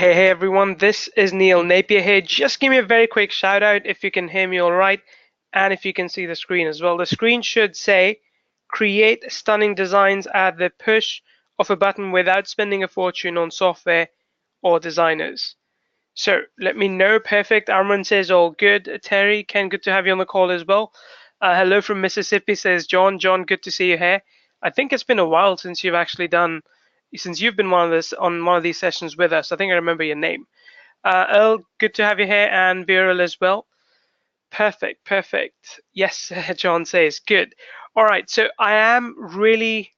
Hey everyone, this is Neil Napier here. Just give me a very quick shout out if you can hear me all right and if you can see the screen as well. The screen should say create stunning designs at the push of a button without spending a fortune on software or designers. So let me know. Perfect. Amran says all good. Terry, Ken, good to have you on the call as well. Hello from Mississippi, says John. John, good to see you here. I think it's been a while since you've been on one of these sessions with us. I think I remember your name. Earl, good to have you here, and Viral as well. Perfect, perfect. Yes, John says good. All right, so I am really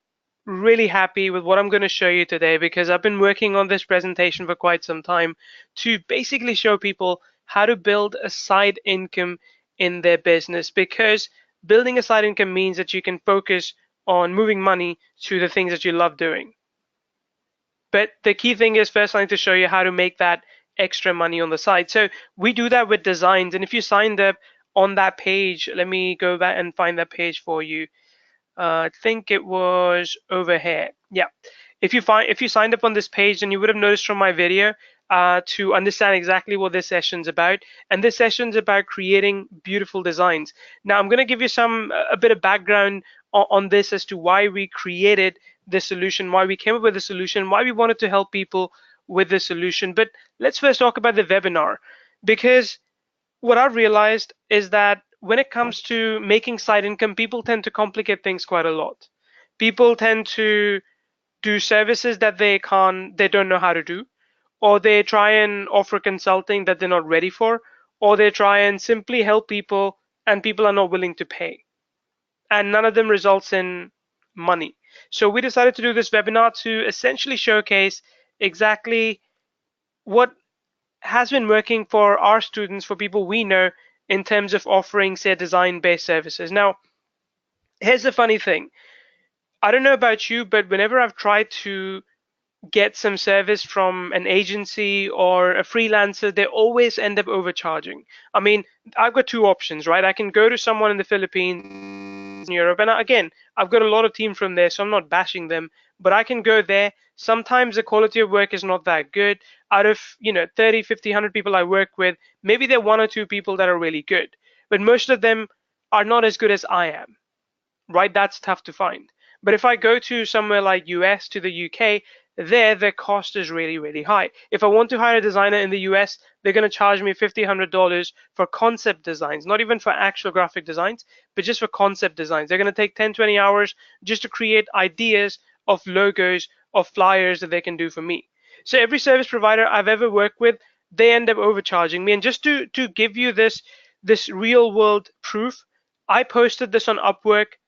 happy with what I'm going to show you today because I've been working on this presentation for quite some time to basically show people how to build a side income in their business, because building a side income means that you can focus on moving money to the things that you love doing. But the key thing is first I need to show you how to make that extra money on the side. So we do that with designs, and if you signed up on that page, let me go back and find that page for you. I think it was over here. Yeah. If you signed up on this page, then you would have noticed from my video to understand exactly what this session's about. And this session's about creating beautiful designs. Now I'm going to give you a bit of background on this as to why we created this solution, why we came up with the solution, why we wanted to help people with the solution. But let's first talk about the webinar, because what I've realized is that when it comes to making side income, people tend to complicate things quite a lot. People tend to do services that they don't know how to do, or they try and offer consulting that they're not ready for, or they try and simply help people and people are not willing to pay. And none of them results in money. So we decided to do this webinar to essentially showcase exactly what has been working for our students, for people we know, in terms of offering, say, design-based services. Now, here's the funny thing. I don't know about you, but whenever I've tried to get some service from an agency or a freelancer, they always end up overcharging. I mean, I've got two options, right? I can go to someone in the Philippines, Europe, and again, I've got a lot of team from there, so I'm not bashing them, but I can go there. Sometimes the quality of work is not that good. Out of 30, 50, 100 people I work with, maybe there are one or two people that are really good, but most of them are not as good as I am, right? That's tough to find. But if I go to somewhere like US, to the UK, there the cost is really high. If I want to hire a designer in the US, they're going to charge me $50, $100 for concept designs, not even for actual graphic designs, but just for concept designs. They're going to take 10, 20 hours just to create ideas of logos, of flyers that they can do for me. So every service provider I've ever worked with, they end up overcharging me. And just to give you this real world proof, I posted this on Upwork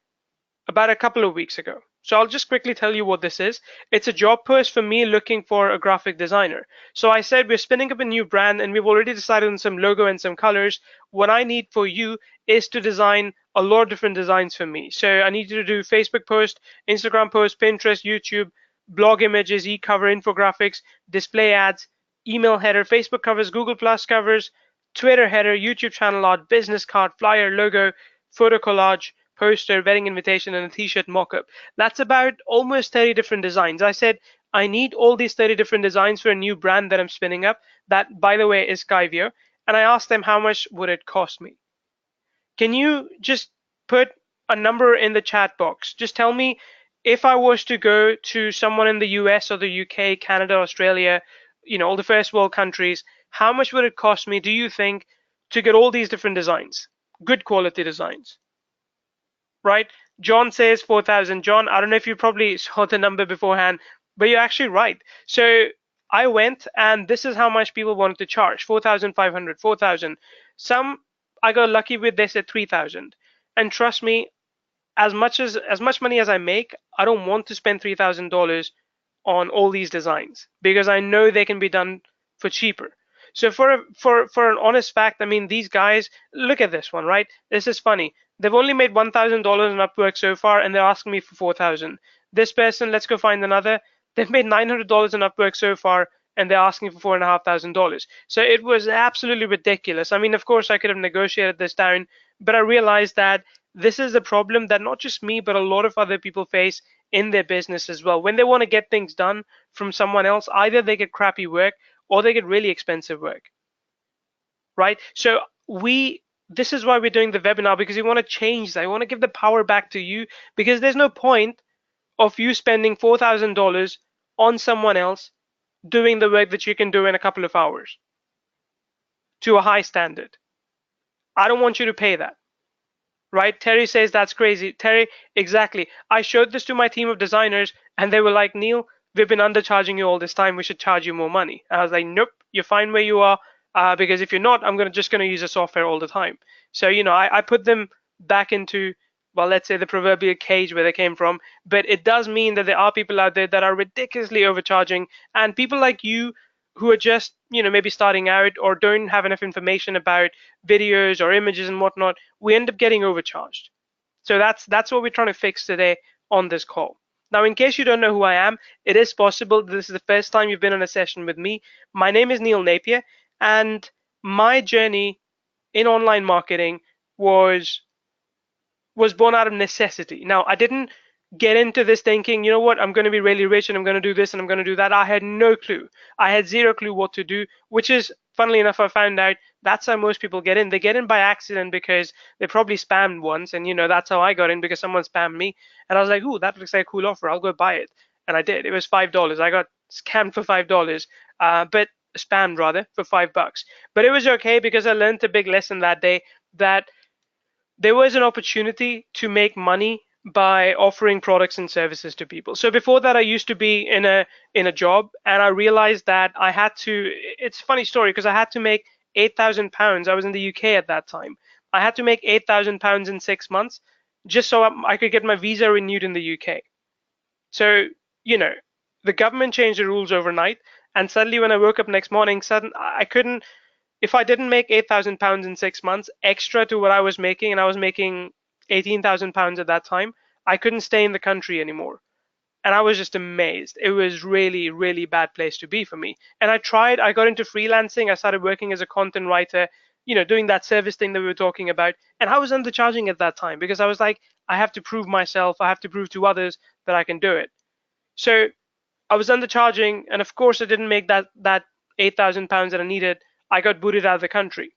about a couple of weeks ago. So I'll just quickly tell you what this is. It's a job post for me looking for a graphic designer. So I said we're spinning up a new brand and we've already decided on some logo and some colors. What I need for you is to design a lot of different designs for me. So I need you to do Facebook post, Instagram post, Pinterest, YouTube, blog images, e-cover, infographics, display ads, email header, Facebook covers, Google Plus covers, Twitter header, YouTube channel art, business card, flyer, logo, photo collage, poster, wedding invitation, and a t-shirt mock-up. That's about almost 30 different designs. I said I need all these 30 different designs for a new brand that I'm spinning up. That, by the way, is Skyvio. And I asked them how much would it cost me. Can you just put a number in the chat box? Just tell me, if I was to go to someone in the US or the UK, Canada, Australia, all the first world countries, how much would it cost me, do you think, to get all these different designs, good quality designs? Right? John says 4,000. John, I don't know if you probably saw the number beforehand, but you're actually right. So I went, and this is how much people wanted to charge: 4,500, 4,000. Some I got lucky with, they said 3,000. And trust me, as much money as I make, I don't want to spend $3,000 on all these designs because I know they can be done for cheaper. So for an honest fact, I mean, these guys, look at this one, right? This is funny. They've only made $1,000 in Upwork so far, and they're asking me for 4,000. This person, let's go find another. They've made $900 in Upwork so far, and they're asking for $4,500. So it was absolutely ridiculous. I mean, of course, I could have negotiated this down, but I realized that this is a problem that not just me, but a lot of other people face in their business as well. When they want to get things done from someone else, either they get crappy work or they get really expensive work, right? So this is why we're doing the webinar, because we want to change that. I want to give the power back to you, because there's no point of you spending $4,000 on someone else doing the work that you can do in a couple of hours to a high standard. I don't want you to pay that, right? Terry says that's crazy. Terry, exactly. I showed this to my team of designers and they were like, Neil, we've been undercharging you all this time. We should charge you more money. I was like, nope, you're fine where you are, because if you're not, I'm just gonna use the software all the time. So I put them back into, well, let's say the proverbial cage where they came from. But it does mean that there are people out there that are ridiculously overcharging, and people like you who are just maybe starting out or don't have enough information about videos or images and whatnot, we end up getting overcharged. So that's what we're trying to fix today on this call. Now, in case you don't know who I am, it is possible this is the first time you've been on a session with me. My name is Neil Napier, and my journey in online marketing was born out of necessity. Now, I didn't get into this thinking, you know what, I'm going to be really rich and I'm going to do this and I'm going to do that. I had no clue. I had zero clue what to do, which is, funnily enough, I found out that's how most people get in. They get in by accident because they probably spammed once, and that's how I got in, because someone spammed me. And I was like, ooh, that looks like a cool offer. I'll go buy it. And I did. It was $5. I got scammed for $5, but spammed rather for $5. But it was okay, because I learned a big lesson that day, that there was an opportunity to make money by offering products and services to people. So before that, I used to be in a job, and I realized that I had to. It's a funny story, because I had to make £8,000. I was in the UK at that time. I had to make £8,000 in 6 months just so I could get my visa renewed in the UK. So the government changed the rules overnight, and suddenly when I woke up next morning, I couldn't. If I didn't make £8,000 in 6 months extra to what I was making, and I was making £18,000 at that time, I couldn't stay in the country anymore. And I was just amazed. It was really, really bad place to be for me. And I got into freelancing. I started working as a content writer, doing that service thing that we were talking about. And I was undercharging at that time, because I was like, I have to prove myself. I have to prove to others that I can do it. So I was undercharging, and of course I didn't make that £8,000 that I needed. I got booted out of the country.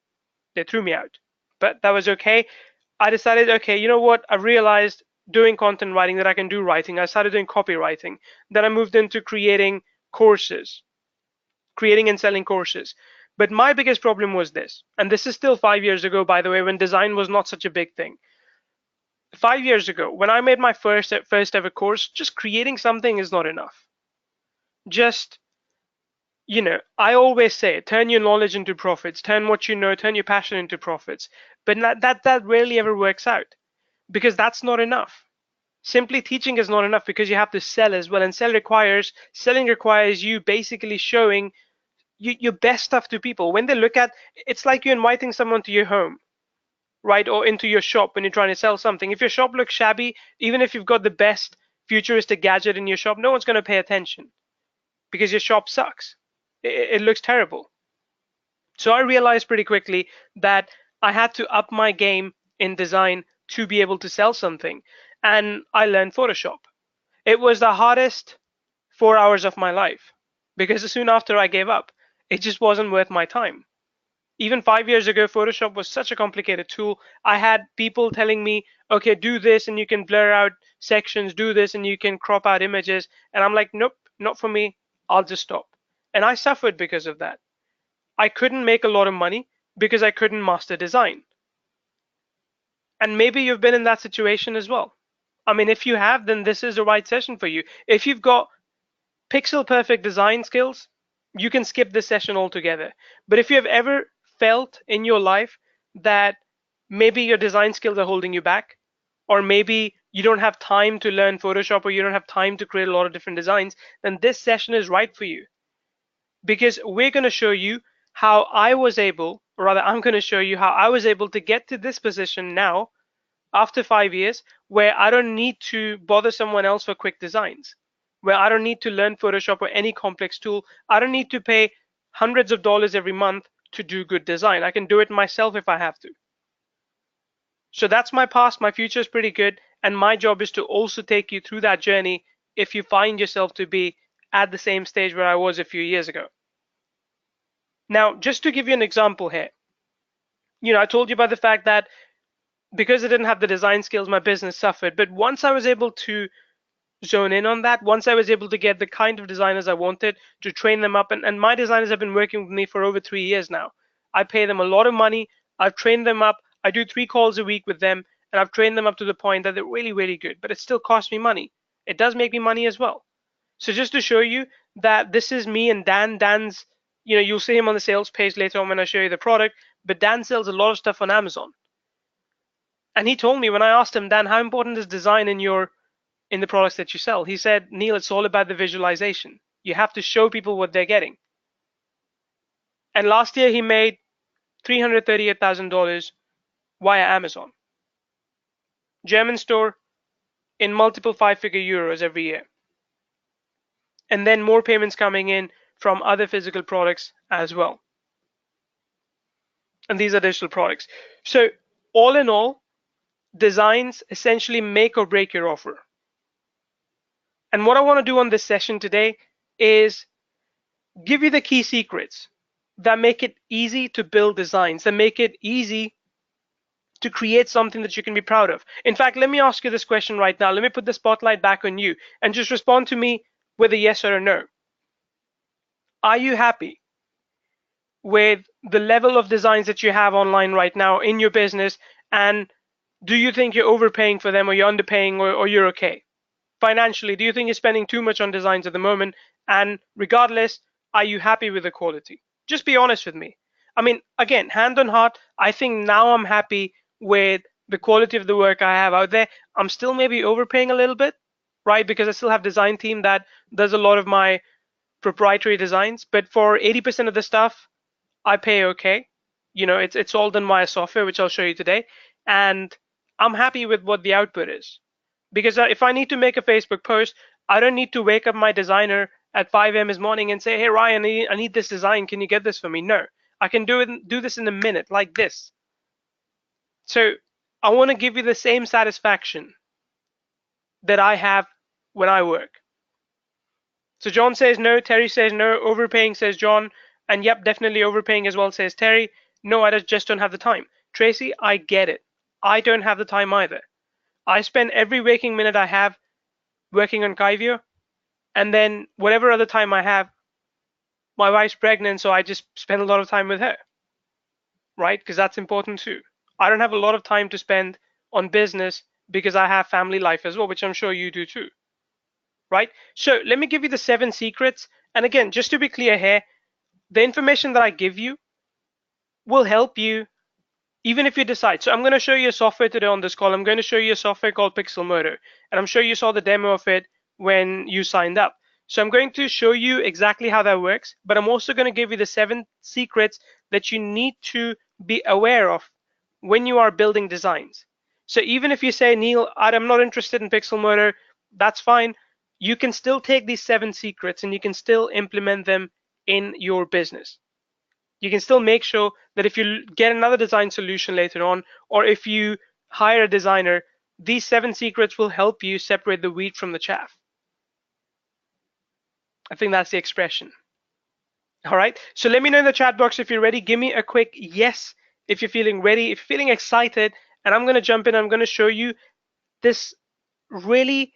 They threw me out, but that was okay. I decided, okay, you know what? I realized doing content writing that I can do writing. I started doing copywriting. Then I moved into creating courses, creating and selling courses. But my biggest problem was this, and this is still 5 years ago, by the way, when design was not such a big thing. 5 years ago, when I made my first ever course, just creating something is not enough. Just I always say, turn your knowledge into profits, turn what you know, turn your passion into profits. But that rarely ever works out, because that's not enough. Simply teaching is not enough, because you have to sell as well. And selling requires you basically showing your best stuff to people. When they look at, it's like you're inviting someone to your home, right? Or into your shop when you're trying to sell something. If your shop looks shabby, even if you've got the best futuristic gadget in your shop, no one's going to pay attention, because your shop sucks. It looks terrible. So I realized pretty quickly that I had to up my game in design to be able to sell something. And I learned Photoshop. It was the hardest 4 hours of my life, because soon after I gave up. It just wasn't worth my time. Even 5 years ago, Photoshop was such a complicated tool. I had people telling me, okay, do this and you can blur out sections, do this and you can crop out images. And I'm like, nope, not for me. I'll just stop. And I suffered because of that. I couldn't make a lot of money because I couldn't master design. And maybe you've been in that situation as well. I mean, if you have, then this is the right session for you. If you've got pixel perfect design skills, you can skip this session altogether. But if you have ever felt in your life that maybe your design skills are holding you back, or maybe you don't have time to learn Photoshop, or you don't have time to create a lot of different designs, then this session is right for you. Because we're going to show you how I was able, or rather I'm going to show you how I was able to get to this position now after 5 years, where I don't need to bother someone else for quick designs, where I don't need to learn Photoshop or any complex tool. I don't need to pay hundreds of dollars every month to do good design. I can do it myself if I have to. So that's my past. My future is pretty good, and my job is to also take you through that journey if you find yourself to be at the same stage where I was a few years ago. Now, just to give you an example here, I told you about the fact that because I didn't have the design skills, my business suffered. But once I was able to zone in on that, once I was able to get the kind of designers I wanted, to train them up, and my designers have been working with me for over 3 years now. I pay them a lot of money. I've trained them up. I do 3 calls a week with them, and I've trained them up to the point that they're really, really good. But it still costs me money. It does make me money as well. So just to show you that this is me and Dan. Dan's, you'll see him on the sales page later on when I show you the product. But Dan sells a lot of stuff on Amazon. And he told me when I asked him, Dan, how important is design in the products that you sell? He said, Neil, it's all about the visualization. You have to show people what they're getting. And last year he made $338,000 via Amazon. German store in multiple 5-figure euros every year. And then more payments coming in from other physical products as well. And these are digital products. So all in all, designs essentially make or break your offer. And what I want to do on this session today is give you the key secrets that make it easy to build designs, that make it easy to create something that you can be proud of. In fact, let me ask you this question right now. Let me put the spotlight back on you and just respond to me with a yes or a no. Are you happy with the level of designs that you have online right now in your business? And do you think you're overpaying for them, or you're underpaying, or you're okay? Financially, do you think you're spending too much on designs at the moment? And regardless, are you happy with the quality? Just be honest with me. I mean, again, hand on heart, I think now I'm happy with the quality of the work I have out there. I'm still maybe overpaying a little bit, right? Because I still have design team that does a lot of my proprietary designs. But for 80% of the stuff, I pay okay. It's all done via software, which I'll show you today. And I'm happy with what the output is. Because if I need to make a Facebook post, I don't need to wake up my designer at 5 a.m. this morning and say, hey, Ryan, I need this design. Can you get this for me? No, I can do this in a minute like this. So I want to give you the same satisfaction that I have when I work. So John says no, Terry says no, overpaying says John, and yep, definitely overpaying as well says Terry. No, I just don't have the time. Tracy, I get it. I don't have the time either. I spend every waking minute I have working on Kyvio, and then whatever other time I have, my wife's pregnant, so I just spend a lot of time with her, right? Because that's important too. I don't have a lot of time to spend on business because I have family life as well, which I'm sure you do too, right? So let me give you the 7 secrets. And again, just to be clear here, the information that I give you will help you even if you decide. So I'm going to show you a software today on this call. I'm going to show you a software called Pixelmodo, and I'm sure you saw the demo of it when you signed up. So I'm going to show you exactly how that works, but I'm also going to give you the 7 secrets that you need to be aware of when you are building designs. So even if you say, Neil, I'm not interested in Pixelmodo, that's fine. You can still take these 7 secrets and you can still implement them in your business. You can still make sure that if you get another design solution later on, or if you hire a designer, these 7 secrets will help you separate the wheat from the chaff. I think that's the expression. All right, so let me know in the chat box if you're ready. Give me a quick yes if you're feeling ready, if you're feeling excited, and I'm going to jump in. I'm going to show you this really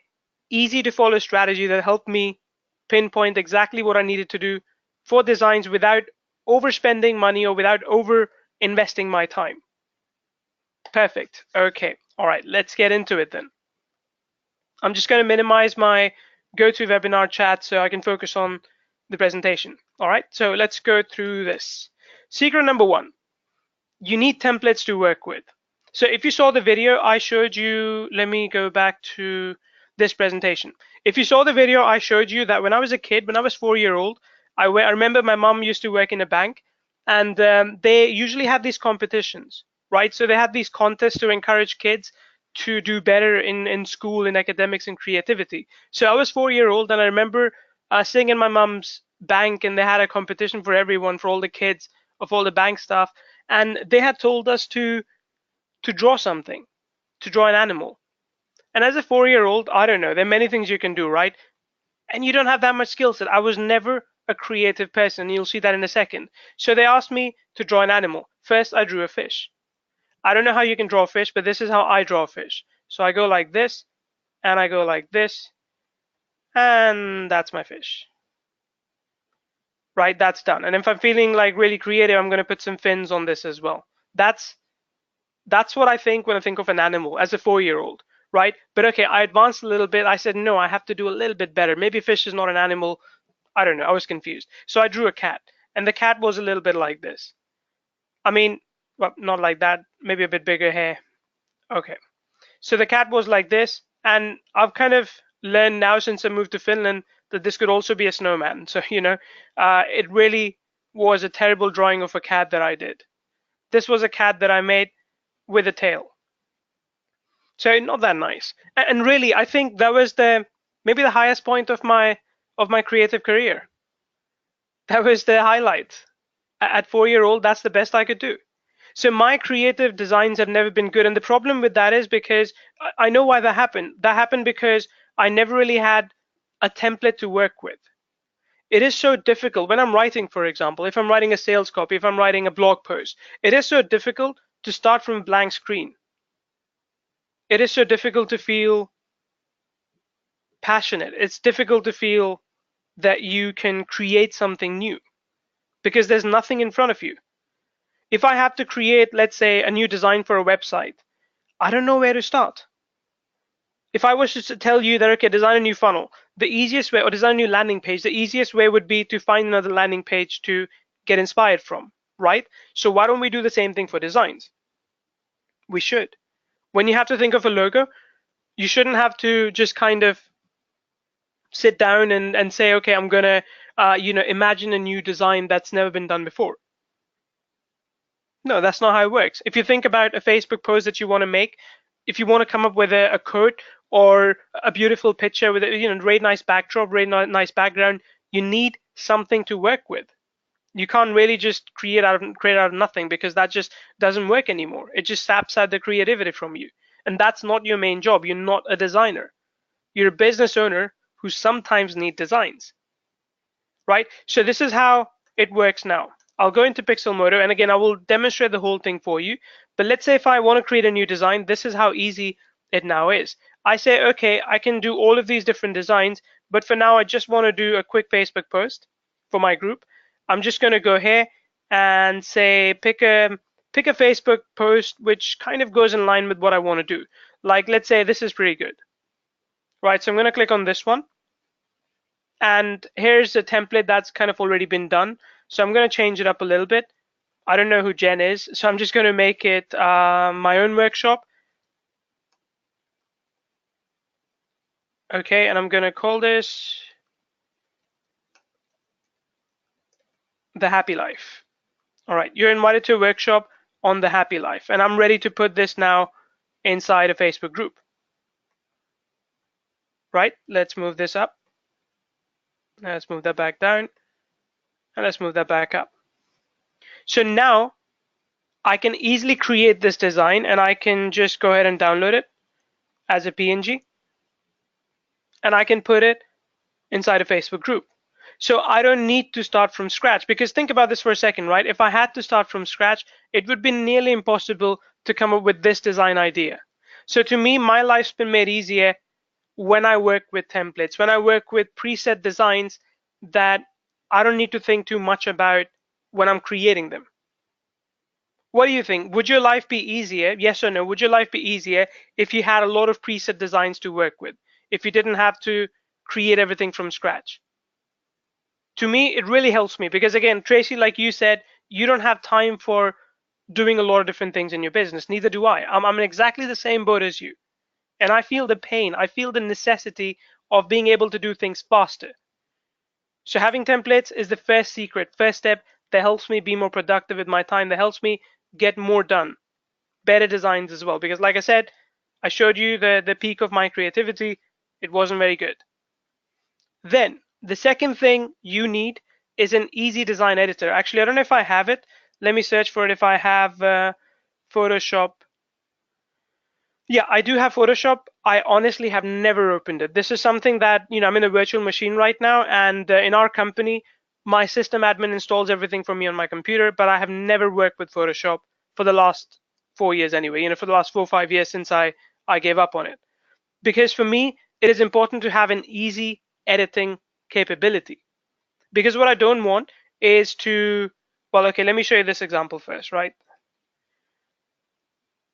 easy to follow strategy that helped me pinpoint exactly what I needed to do for designs without overspending money or without over investing my time. Perfect. Okay. All right. Let's get into it then. I'm just going to minimize my GoToWebinar chat so I can focus on the presentation. All right. So let's go through this. Secret number 1, you need templates to work with. So if you saw the video I showed you, let me go back to this presentation. If you saw the video I showed you that when I was a kid, when I was 4-year-old, I remember my mom used to work in a bank, and they usually had these competitions, right? So they had these contests to encourage kids to do better in school, in academics and creativity. So I was 4-year-old, and I remember sitting in my mom's bank, and they had a competition for everyone, for all the kids of all the bank staff, and they had told us to draw something, to draw an animal. And as a 4-year-old, I don't know, there are many things you can do, right? And you don't have that much skill set. I was never a creative person. You'll see that in a second. So they asked me to draw an animal. First, I drew a fish. I don't know how you can draw a fish, but this is how I draw a fish. So I go like this, and I go like this, and that's my fish. Right, that's done. And if I'm feeling like really creative, I'm going to put some fins on this as well. That's what I think when I think of an animal as a 4-year-old, right? But okay, I advanced a little bit. I said, no, I have to do a little bit better. Maybe fish is not an animal. I don't know. I was confused. So I drew a cat, and the cat was a little bit like this. I mean, well, not like that, maybe a bit bigger hair. Okay. So the cat was like this, and I've kind of learned now since I moved to Finland that this could also be a snowman. So, it really was a terrible drawing of a cat that I did. This was a cat that I made with a tail. So not that nice. And really, I think that was maybe the highest point of my creative career. That was the highlight. At 4-year-old, that's the best I could do. So my creative designs have never been good. And the problem with that is because I know why that happened. That happened because I never really had a template to work with. It is so difficult when I'm writing, for example, if I'm writing a sales copy, if I'm writing a blog post, it is so difficult to start from a blank screen. It is so difficult to feel passionate. It's difficult to feel that you can create something new because there's nothing in front of you. If I have to create, let's say, a new design for a website, I don't know where to start. If I was to tell you that, okay, design a new funnel, the easiest way, or design a new landing page, the easiest way would be to find another landing page to get inspired from, right? So why don't we do the same thing for designs? We should. When you have to think of a logo, you shouldn't have to just kind of sit down and say, okay, I'm gonna, imagine a new design that's never been done before. No, that's not how it works. If you think about a Facebook post that you want to make, if you want to come up with a quote or a beautiful picture with a great nice backdrop, very nice background, you need something to work with. You can't really just create out of nothing because that just doesn't work anymore. It just saps out the creativity from you. And that's not your main job. You're not a designer. You're a business owner who sometimes need designs, right? So this is how it works now. I'll go into Pixelmodo, and again, I will demonstrate the whole thing for you. But let's say if I want to create a new design, this is how easy it now is. I say, okay, I can do all of these different designs, but for now, I just want to do a quick Facebook post for my group. I'm just going to go here and say, pick a Facebook post which kind of goes in line with what I want to do. Like, let's say this is pretty good, right? So I'm going to click on this one. And here's a template that's kind of already been done. So I'm going to change it up a little bit. I don't know who Jen is, so I'm just going to make it my own workshop. Okay, and I'm going to call this The Happy Life. All right, you're invited to a workshop on the happy life. And I'm ready to put this now inside a Facebook group. Right, let's move this up. Let's move that back down. And let's move that back up. So now I can easily create this design and I can just go ahead and download it as a PNG. And I can put it inside a Facebook group. So I don't need to start from scratch, because think about this for a second, right? If I had to start from scratch, it would be nearly impossible to come up with this design idea. So to me, my life's been made easier when I work with templates, when I work with preset designs that I don't need to think too much about when I'm creating them. What do you think? Would your life be easier? Yes or no? Would your life be easier if you had a lot of preset designs to work with? If you didn't have to create everything from scratch? To me, it really helps me because, again, Tracy, like you said, you don't have time for doing a lot of different things in your business. Neither do I. I'm in exactly the same boat as you. And I feel the pain. I feel the necessity of being able to do things faster. So having templates is the first secret, first step that helps me be more productive with my time, that helps me get more done, better designs as well. Because like I said, I showed you the peak of my creativity. It wasn't very good. Then the second thing you need is an easy design editor. Actually, I don't know if I have it. Let me search for it if I have Photoshop. Yeah, I do have Photoshop. I honestly have never opened it. This is something that, I'm in a virtual machine right now, and in our company, my system admin installs everything for me on my computer, but I have never worked with Photoshop for the last 4 years anyway, for the last 4 or 5 years since I gave up on it. Because for me, it is important to have an easy editing capability. Because what I don't want is to, well, okay, let me show you this example first, right?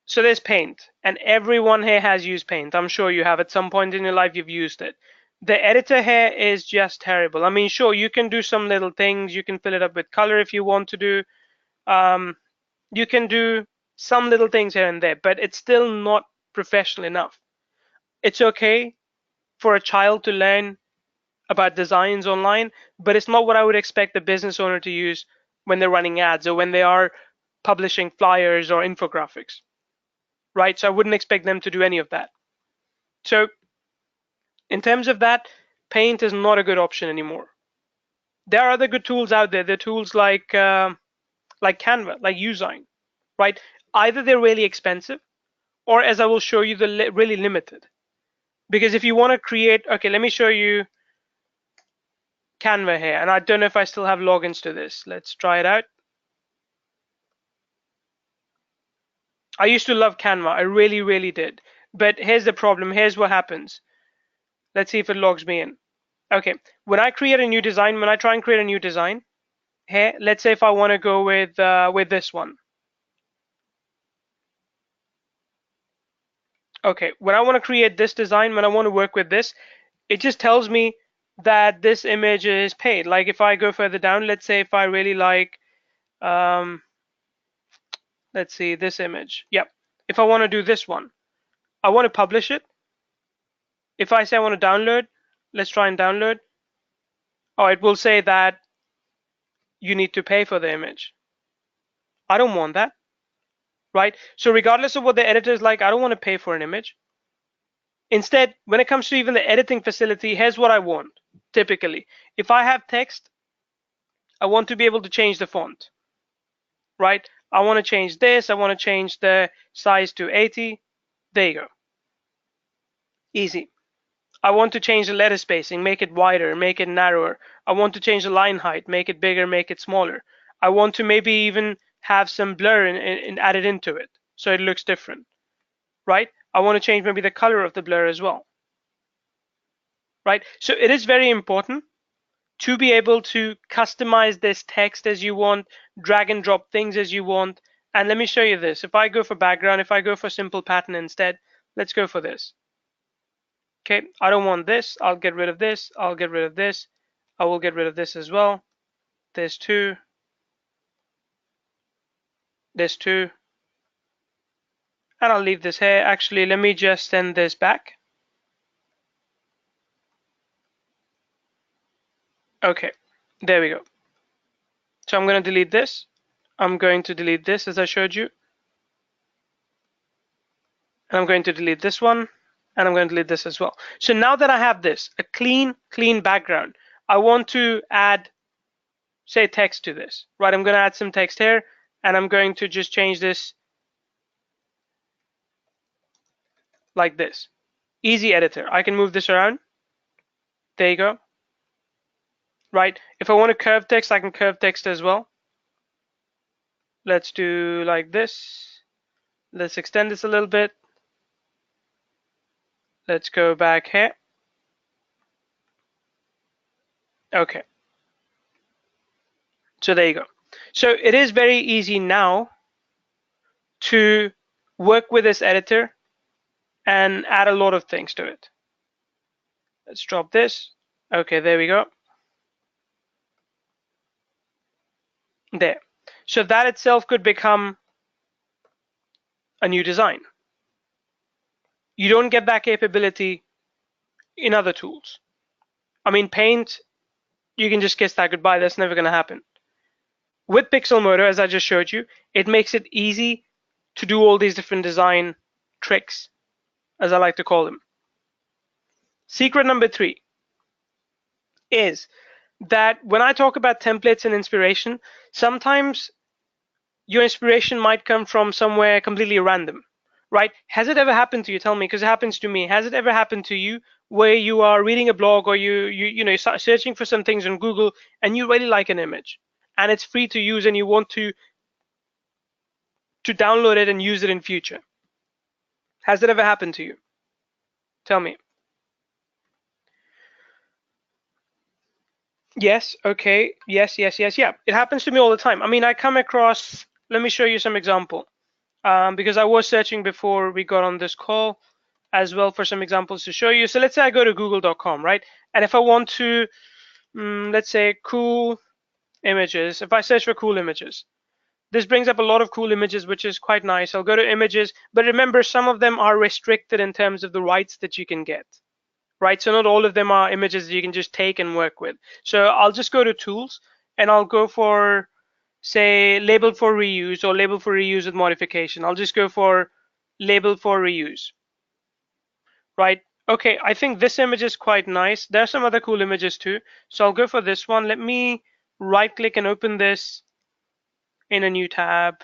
So there's Paint, and everyone here has used Paint. I'm sure you have at some point in your life, you've used it. The editor here is just terrible. I mean, sure, you can do some little things. You can fill it up with color if you want to do. You can do some little things here and there, but it's still not professional enough. It's okay for a child to learn about designs online, but it's not what I would expect the business owner to use when they're running ads or when they are publishing flyers or infographics, right? So I wouldn't expect them to do any of that. So in terms of that, Paint is not a good option anymore. There are other good tools out there. There are tools like Canva, like Usign, right? Either they're really expensive, or as I will show you, they're really limited. Because if you want to create, okay, let me show you Canva here, and I don't know if I still have logins to this. Let's try it out. I used to love Canva. I really, really did. But here's the problem. Here's what happens. Let's see if it logs me in. Okay, when I create a new design, when I try and create a new design, here, let's say if I want to go with this one. Okay, when I want to create this design, when I want to work with this, it just tells me that this image is paid. Like if I go further down, let's say if I really like, let's see this image. Yep. If I want to do this one, I want to publish it. If I say I want to download, let's try and download. Oh, it will say that you need to pay for the image. I don't want that, right? So regardless of what the editor is like, I don't want to pay for an image. Instead, when it comes to even the editing facility, here's what I want. Typically, if I have text, I want to be able to change the font, right? I want to change this. I want to change the size to 80. There you go. Easy. I want to change the letter spacing, make it wider, make it narrower. I want to change the line height, make it bigger, make it smaller. I want to maybe even have some blur added into it so it looks different, right? I want to change maybe the color of the blur as well, right? So it is very important to be able to customize this text as you want, drag and drop things as you want. And let me show you this. If I go for background, if I go for simple pattern instead, let's go for this. Okay, I don't want this. I'll get rid of this. I'll get rid of this. I will get rid of this as well. This too. This too. And I'll leave this here. Actually, let me just send this back. Okay, there we go. So I'm going to delete this. I'm going to delete this as I showed you. And I'm going to delete this one. And I'm going to delete this as well. So now that I have this, a clean background, I want to add, say, text to this, right? I'm going to add some text here, and I'm going to just change this like this. Easy editor. I can move this around. There you go. Right? If I want to curve text, I can curve text as well. Let's do like this. Let's extend this a little bit. Let's go back here. Okay. So there you go. So it is very easy now to work with this editor and add a lot of things to it. Let's drop this. Okay, there we go. There. So that itself could become a new design. You don't get that capability in other tools. I mean, Paint, you can just kiss that goodbye. That's never going to happen. With Pixelmodo, as I just showed you, it makes it easy to do all these different design tricks, as I like to call them. Secret number 3 is that when I talk about templates and inspiration, sometimes your inspiration might come from somewhere completely random, right? Has it ever happened to you? Tell me, because it happens to me. Has it ever happened to you where you are reading a blog or you start searching for some things on Google and you really like an image and it's free to use and you want to download it and use it in future. Has that ever happened to you? Tell me. Yes, okay, yes, yes, yes, yeah. It happens to me all the time. I mean, I come across, let me show you some example. Because I was searching before we got on this call as well for some examples to show you. So let's say I go to google.com, right? And if I want to, let's say cool images, if I search for cool images, this brings up a lot of cool images, which is quite nice. I'll go to images, but remember some of them are restricted in terms of the rights that you can get, right? So not all of them are images that you can just take and work with. So I'll just go to tools and I'll go for, say, label for reuse or label for reuse with modification. I'll just go for label for reuse, right? Okay, I think this image is quite nice. There are some other cool images too. So I'll go for this one. Let me right click and open this in a new tab.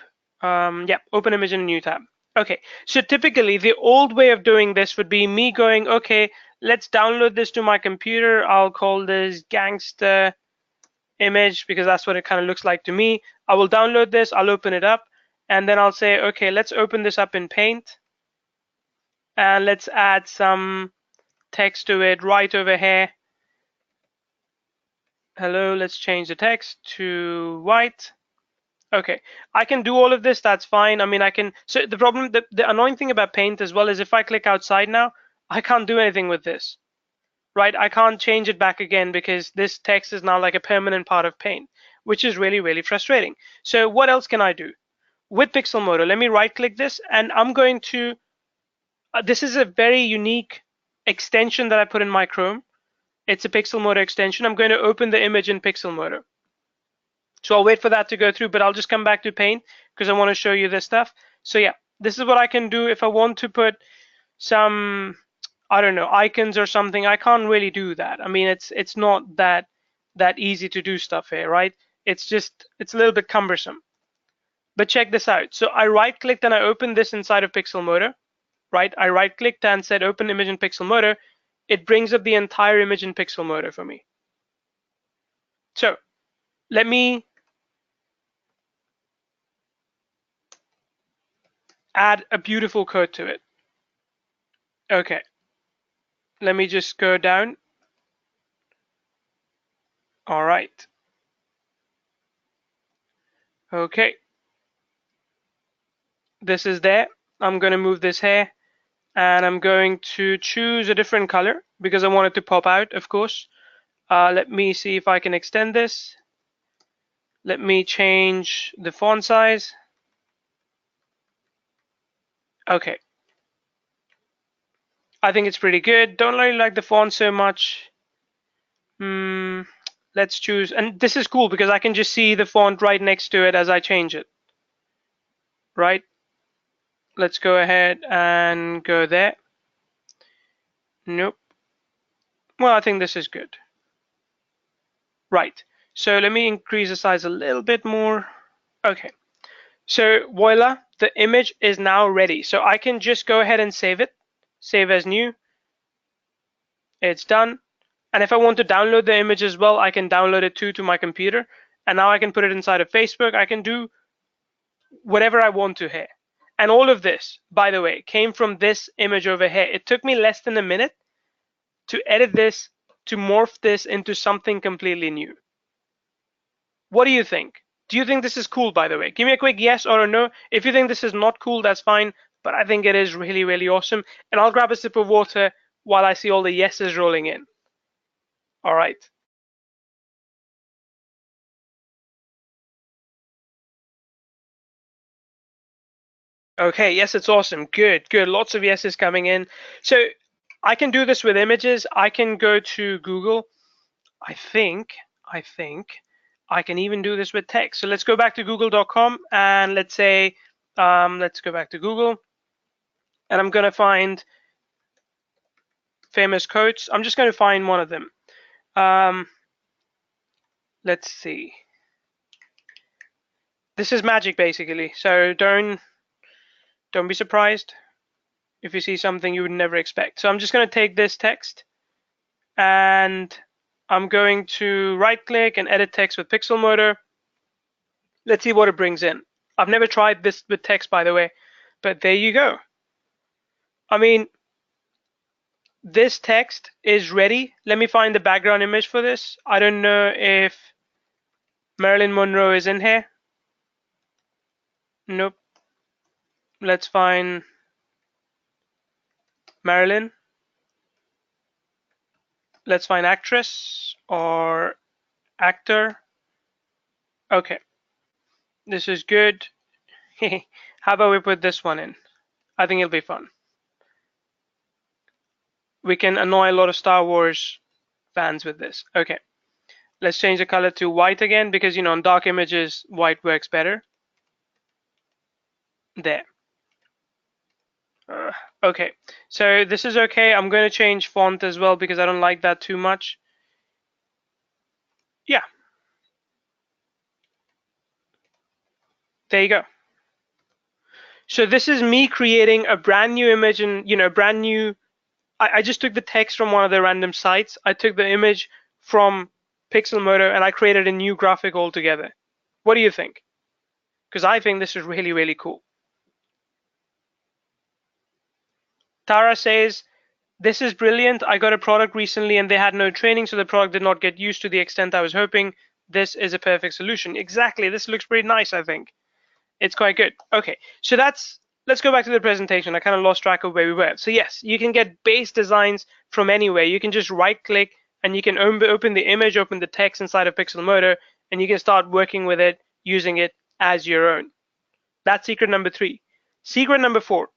Yeah, open image in a new tab. Okay, so typically the old way of doing this would be me going, okay, let's download this to my computer. I'll call this gangster image because that's what it kind of looks like to me. I will download this, I'll open it up, and then I'll say, okay, let's open this up in Paint, and let's add some text to it right over here. Hello, let's change the text to white. Okay, I can do all of this, that's fine. I mean, I can, so the problem, the annoying thing about Paint as well is if I click outside now, I can't do anything with this, right? I can't change it back again because this text is now like a permanent part of Paint, which is really, really frustrating. So what else can I do? With Pixelmodo, let me right click this and I'm going to, this is a very unique extension that I put in my Chrome. It's a Pixelmodo extension. I'm going to open the image in Pixelmodo. So I'll wait for that to go through, but I'll just come back to Paint because I want to show you this stuff. So yeah, this is what I can do if I want to put some, I don't know, icons or something. I can't really do that. I mean, it's not that easy to do stuff here, right? It's a little bit cumbersome. But check this out. So I right clicked and I opened this inside of Pixelmodo, right? I right clicked and said open image in Pixelmodo. It brings up the entire image in Pixelmodo for me. So let me add a beautiful code to it. Okay, let me just go down. All right. Okay, this is there. I'm going to move this here and I'm going to choose a different color because I want it to pop out, of course. Let me see if I can extend this. Let me change the font size. Okay, I think it's pretty good. Don't really like the font so much. Let's choose, and this is cool because I can just see the font right next to it as I change it, right? Let's go ahead and go there. Nope. Well, I think this is good. Right. So let me increase the size a little bit more. Okay. So voila, the image is now ready. So I can just go ahead and save it. Save as new. It's done. And if I want to download the image as well, I can download it too to my computer. And now I can put it inside of Facebook. I can do whatever I want to here. And all of this, by the way, came from this image over here. It took me less than a minute to edit this, to morph this into something completely new. What do you think? Do you think this is cool, by the way? Give me a quick yes or a no. If you think this is not cool, that's fine. But I think it is really, really awesome. And I'll grab a sip of water while I see all the yeses rolling in. All right. Okay, yes, it's awesome. Good, good. Lots of yeses coming in. So I can do this with images. I can go to Google. I think I can even do this with text. So let's go back to google.com and let's say, let's go back to Google and I'm going to find famous quotes. I'm just going to find one of them. Let's see. This is magic basically. So don't be surprised if you see something you would never expect. So I'm just going to take this text and I'm going to right click and edit text with Pixelmodo. Let's see what it brings in. I've never tried this with text, by the way, but there you go. I mean, this text is ready. Let me find the background image for this. I don't know if Marilyn Monroe is in here. Nope. Let's find Marilyn. Let's find actress or actor. Okay, this is good. How about we put this one in? I think it'll be fun. We can annoy a lot of Star Wars fans with this. Okay, let's change the color to white again because, you know, on dark images, white works better. There. Okay, so this is okay. I'm going to change font as well because I don't like that too much. Yeah. There you go. So this is me creating a brand new image and, you know, brand new. I just took the text from one of the random sites. I took the image from Pixelmodo and I created a new graphic altogether. What do you think? Because I think this is really, really cool. Tara says, this is brilliant. I got a product recently and they had no training, so the product did not get used to the extent I was hoping. This is a perfect solution. Exactly. This looks pretty nice, I think. It's quite good. Okay, so let's go back to the presentation. I kind of lost track of where we were. So yes, you can get base designs from anywhere. You can just right click and you can open the image, open the text inside of Pixelmodo, and you can start working with it, using it as your own. That's secret number 3. Secret number 4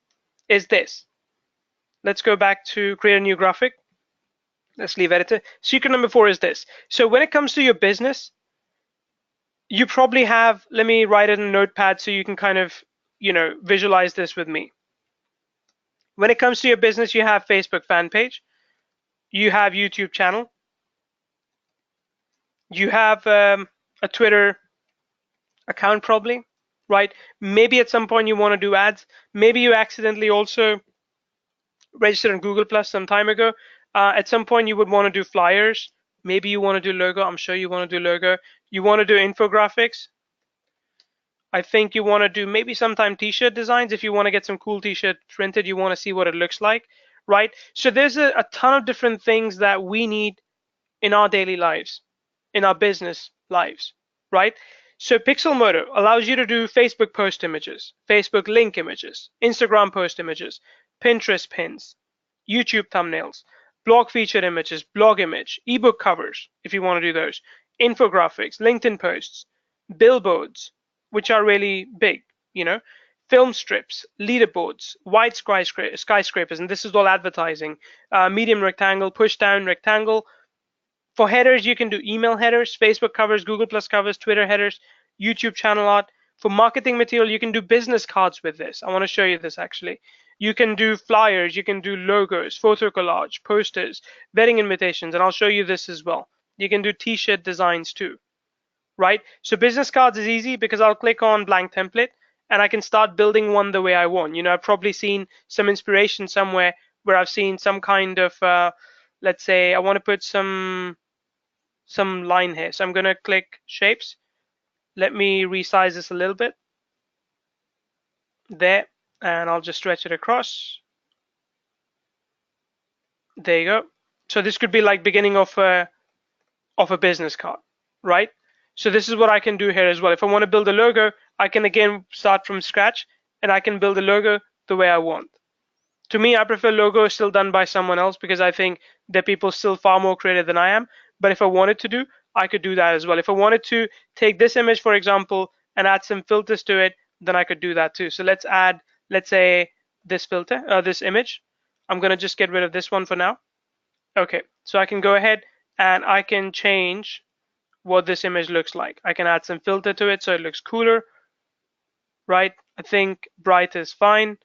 is this. Let's go back to create a new graphic. Let's leave editor. Secret number 4 is this. So when it comes to your business, you probably have, let me write it in a notepad so you can kind of, you know, visualize this with me. When it comes to your business, you have Facebook fan page, you have YouTube channel, you have a Twitter account probably, right? Maybe at some point you want to do ads. Maybe you accidentally also registered on Google Plus some time ago. At some point you would want to do flyers. Maybe you want to do logo. I'm sure you want to do logo. You want to do infographics. I think you want to do maybe sometime t-shirt designs. If you want to get some cool t-shirt printed, you want to see what it looks like, right? So there's a ton of different things that we need in our daily lives, in our business lives, right? So Pixelmodo allows you to do Facebook post images, Facebook link images, Instagram post images, Pinterest pins, YouTube thumbnails, blog featured images, blog image, ebook covers, if you want to do those, infographics, LinkedIn posts, billboards, which are really big, you know, film strips, leaderboards, wide skyscrapers, and this is all advertising, medium rectangle, push down rectangle. For headers, you can do email headers, Facebook covers, Google Plus covers, Twitter headers, YouTube channel art. For marketing material, you can do business cards with this. I want to show you this actually. You can do flyers, you can do logos, photo collage, posters, wedding invitations, and I'll show you this as well. You can do t-shirt designs too, right? So business cards is easy because I'll click on blank template and I can start building one the way I want. You know, I've probably seen some inspiration somewhere where I've seen some kind of, let's say I want to put some line here. So I'm going to click shapes. Let me resize this a little bit. There, and I'll just stretch it across. There you go. So this could be like beginning of a business card, right? So this is what I can do here as well. If I want to build a logo, I can again start from scratch and I can build a logo the way I want. To me, I prefer logo still done by someone else because I think that people still far more creative than I am. But if I wanted to do, I could do that as well. If I wanted to take this image, for example, and add some filters to it, then I could do that too. So let's add, let's say, this filter, this image. I'm going to just get rid of this one for now. Okay, so I can go ahead and I can change what this image looks like. I can add some filter to it so it looks cooler, right? I think bright is fine.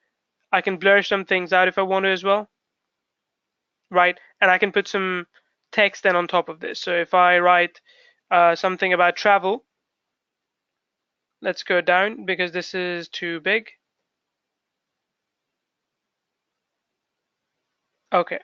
I can blur some things out if I want to as well, right? And I can put some text then on top of this. So if I write something about travel, let's go down because this is too big. Okay,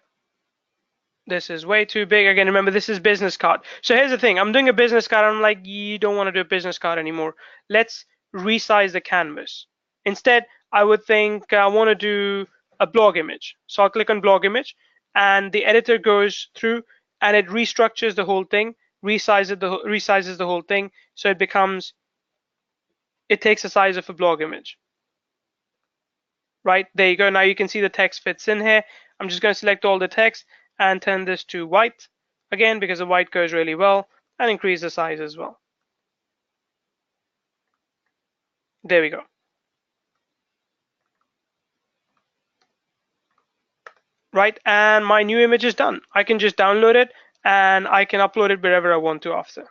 This is way too big. Again, remember, this is business card. So here's the thing. I'm doing a business card. I'm like, you don't want to do a business card anymore. Let's resize the canvas. Instead, I would think I want to do a blog image. So I'll click on blog image, and the editor goes through and it restructures the whole thing, resizes the whole thing, so it takes the size of a blog image. Right, there you go. Now you can see the text fits in here. I'm just going to select all the text and turn this to white again, because the white goes really well, and increase the size as well. There we go. Right, and my new image is done. I can just download it and I can upload it wherever I want to after.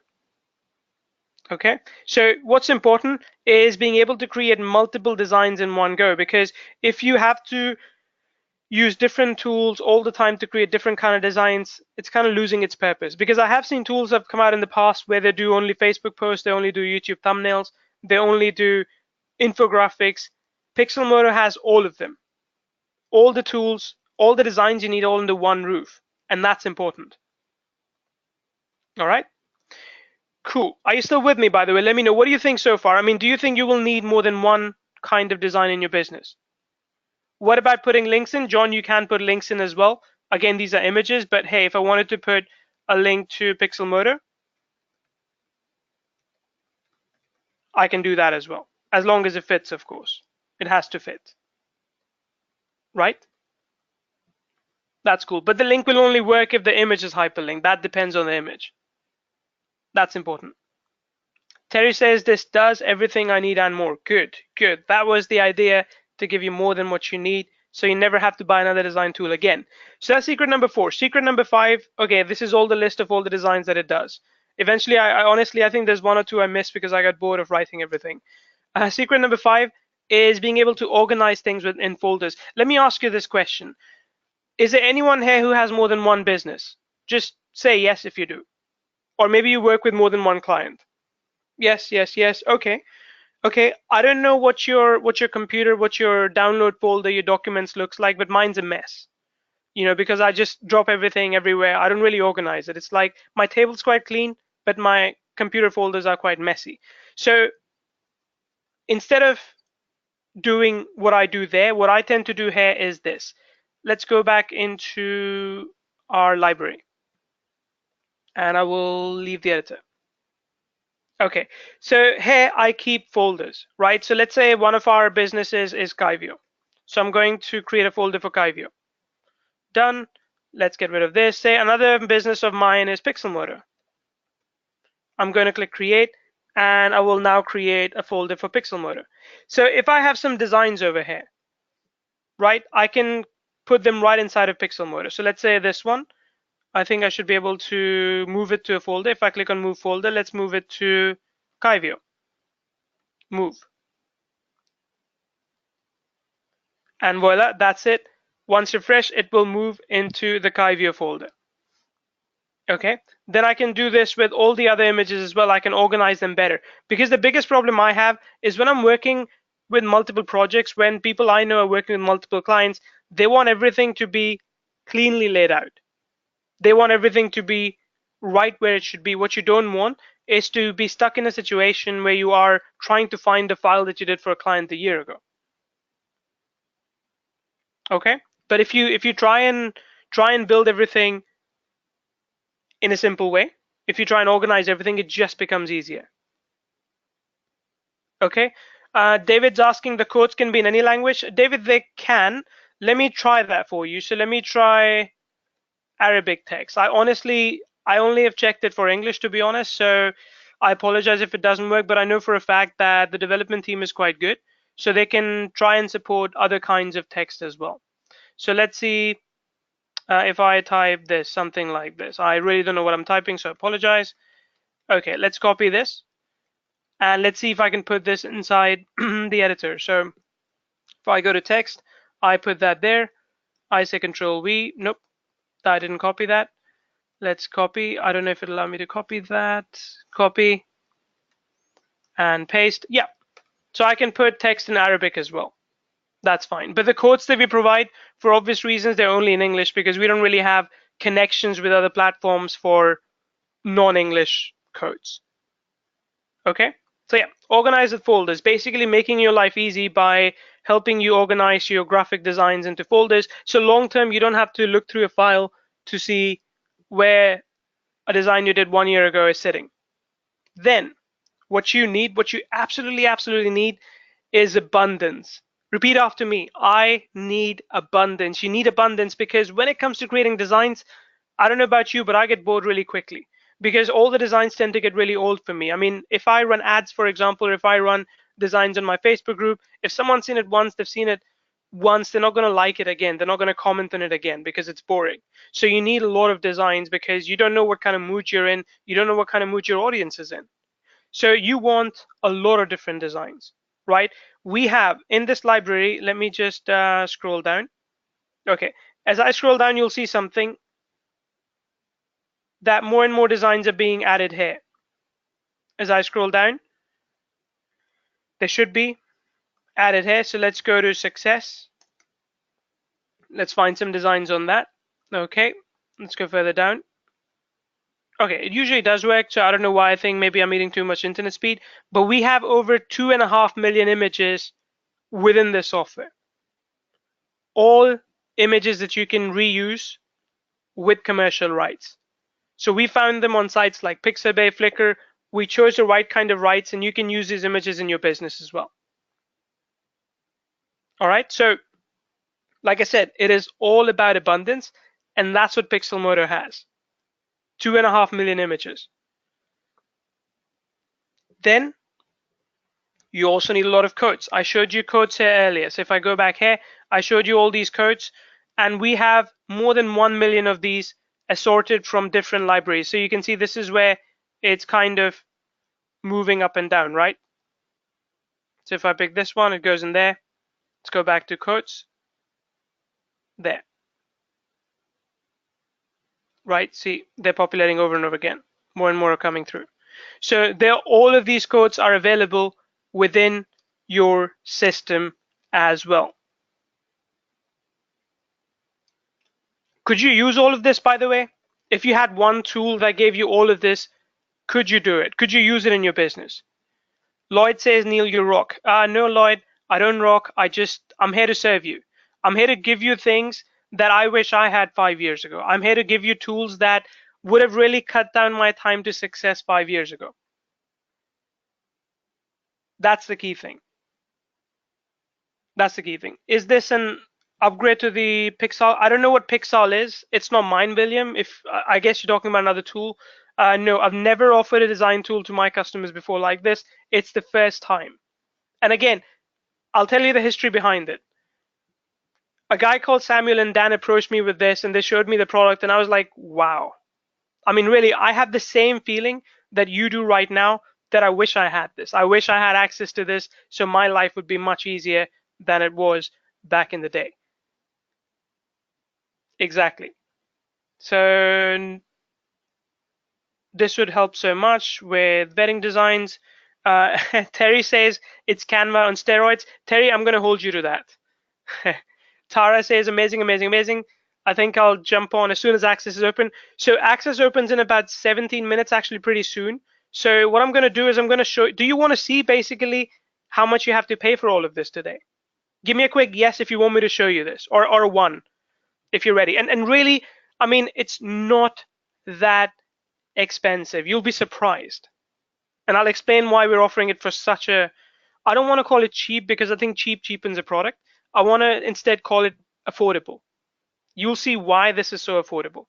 Okay, so what's important is being able to create multiple designs in one go, because if you have to use different tools all the time to create different kind of designs, it's kind of losing its purpose. Because I have seen tools that have come out in the past where they do only Facebook posts, they only do YouTube thumbnails, they only do infographics. Pixelmodo has all of them, all the tools, all the designs you need, all under one roof, and that's important. All right, cool. Are you still with me, by the way? Let me know, what do you think so far? I mean, do you think you will need more than one kind of design in your business? What about putting links in? John, you can put links in as well. Again, these are images, but hey, if I wanted to put a link to Pixelmodo, I can do that as well, as long as it fits, of course. It has to fit, right? That's cool, but the link will only work if the image is hyperlinked. That depends on the image. That's important. Terry says this does everything I need and more. Good, good. That was the idea, to give you more than what you need, so you never have to buy another design tool again. So that's secret number 4. Secret number 5, okay, this is all the list of all the designs that it does. Eventually, I honestly, I think there's 1 or 2 I missed because I got bored of writing everything. Secret number 5 is being able to organize things in folders. Let me ask you this question. Is there anyone here who has more than one business? Just say yes if you do. Or maybe you work with more than one client. Yes, yes, yes. Okay. Okay. I don't know what your computer, what your download folder, your documents looks like, but mine's a mess. You know, because I just drop everything everywhere. I don't really organize it. It's like my table's quite clean, but my computer folders are quite messy. So instead of doing what I do there, what I tend to do here is this. Let's go back into our library, and I will leave the editor. Okay, so here I keep folders, right? So let's say one of our businesses is Kyvio. So I'm going to create a folder for Kyvio. Done. Let's get rid of this. Say another business of mine is Pixelmodo. I'm going to click create, and I will now create a folder for Pixelmodo. So if I have some designs over here, right, I can put them right inside of Pixelmodo. So let's say this one. I think I should be able to move it to a folder. If I click on move folder, let's move it to Kyvio. Move. And voila, that's it. Once refresh, it will move into the Kyvio folder. Okay, then I can do this with all the other images as well. I can organize them better, because the biggest problem I have is when I'm working with multiple projects, when people I know are working with multiple clients, they want everything to be cleanly laid out. They want everything to be right where it should be. What you don't want is to be stuck in a situation where you are trying to find a file that you did for a client a year ago. Okay, but if you try and build everything in a simple way, if you try and organize everything, it just becomes easier. Okay, David's asking the codes can be in any language. David, they can. Let me try that for you. So let me try Arabic text. I only have checked it for English, to be honest, so I apologize if it doesn't work, but I know for a fact that the development team is quite good, so they can try and support other kinds of text as well. So let's see if I type this, something like this. I really don't know what I'm typing, so I apologize. Okay, let's copy this, and let's see if I can put this inside the editor. So if I go to text, I put that there. I say Control V. Nope, I didn't copy that. Let's copy. I don't know if it'll allow me to copy that. Copy and paste. Yeah. So I can put text in Arabic as well. That's fine. But the codes that we provide, for obvious reasons, they're only in English, because we don't really have connections with other platforms for non-English codes. Okay, so yeah, organize the folders, basically making your life easy by helping you organize your graphic designs into folders. So long term, you don't have to look through a file to see where a design you did 1 year ago is sitting. Then what you need, what you absolutely need is abundance. Repeat after me. I need abundance. You need abundance because when it comes to creating designs, I don't know about you, but I get bored really quickly because all the designs tend to get really old for me. I mean, if I run ads, for example, or if I run designs on my Facebook group, if someone's seen it once, they've seen it once, they're not going to like it again. They're not going to comment on it again because it's boring. So you need a lot of designs because you don't know what kind of mood you're in. You don't know what kind of mood your audience is in. So you want a lot of different designs, right? We have in this library, let me just scroll down. Okay, as I scroll down, you'll see something that more and more designs are being added here. As I scroll down, they should be added here. So let's go to success. Let's find some designs on that. Okay, let's go further down. Okay, it usually does work, so I don't know why. I think maybe I'm eating too much internet speed, but we have over 2.5 million images within this software. All images that you can reuse with commercial rights. So we found them on sites like Pixelmodo, Flickr. We chose the right kind of rights, and you can use these images in your business as well. All right, so like I said, it is all about abundance, and that's what Pixelmodo has. 2.5 million images. Then you also need a lot of codes. I showed you codes here earlier. So if I go back here, I showed you all these codes, and we have more than 1 million of these assorted from different libraries. So you can see this is where it's kind of moving up and down, right? So if I pick this one, it goes in there. Let's go back to codes. There. Right? See, they're populating over and over again. More and more are coming through. So all of these codes are available within your system as well. Could you use all of this, by the way? If you had one tool that gave you all of this, could you do it? Could you use it in your business? Lloyd says, Neil, you rock. No, Lloyd, I don't rock. I'm here to serve you. I'm here to give you things that I wish I had 5 years ago. I'm here to give you tools that would have really cut down my time to success 5 years ago. That's the key thing. That's the key thing. Is this an upgrade to the Pixel? I don't know what Pixel is. It's not mine, William. If I guess you're talking about another tool. No, I've never offered a design tool to my customers before like this. It's the first time. And again, I'll tell you the history behind it. A guy called Samuel and Dan approached me with this, and they showed me the product, and I was like, wow. I mean, really, I have the same feeling that you do right now, that I wish I had this. I wish I had access to this, so my life would be much easier than it was back in the day. Exactly. So this would help so much with vetting designs. Terry says it's Canva on steroids. Terry, I'm going to hold you to that. Tara says amazing, amazing, amazing. I think I'll jump on as soon as Access is open. So Access opens in about 17 minutes, actually pretty soon. So what I'm going to do is I'm going to show. Do you want to see basically how much you have to pay for all of this today? Give me a quick yes if you want me to show you this, or one if you're ready. And really, I mean, it's not that expensive. You'll be surprised. And I'll explain why we're offering it for such a, I don't want to call it cheap because I think cheap cheapens a product. I want to instead call it affordable. You'll see why this is so affordable.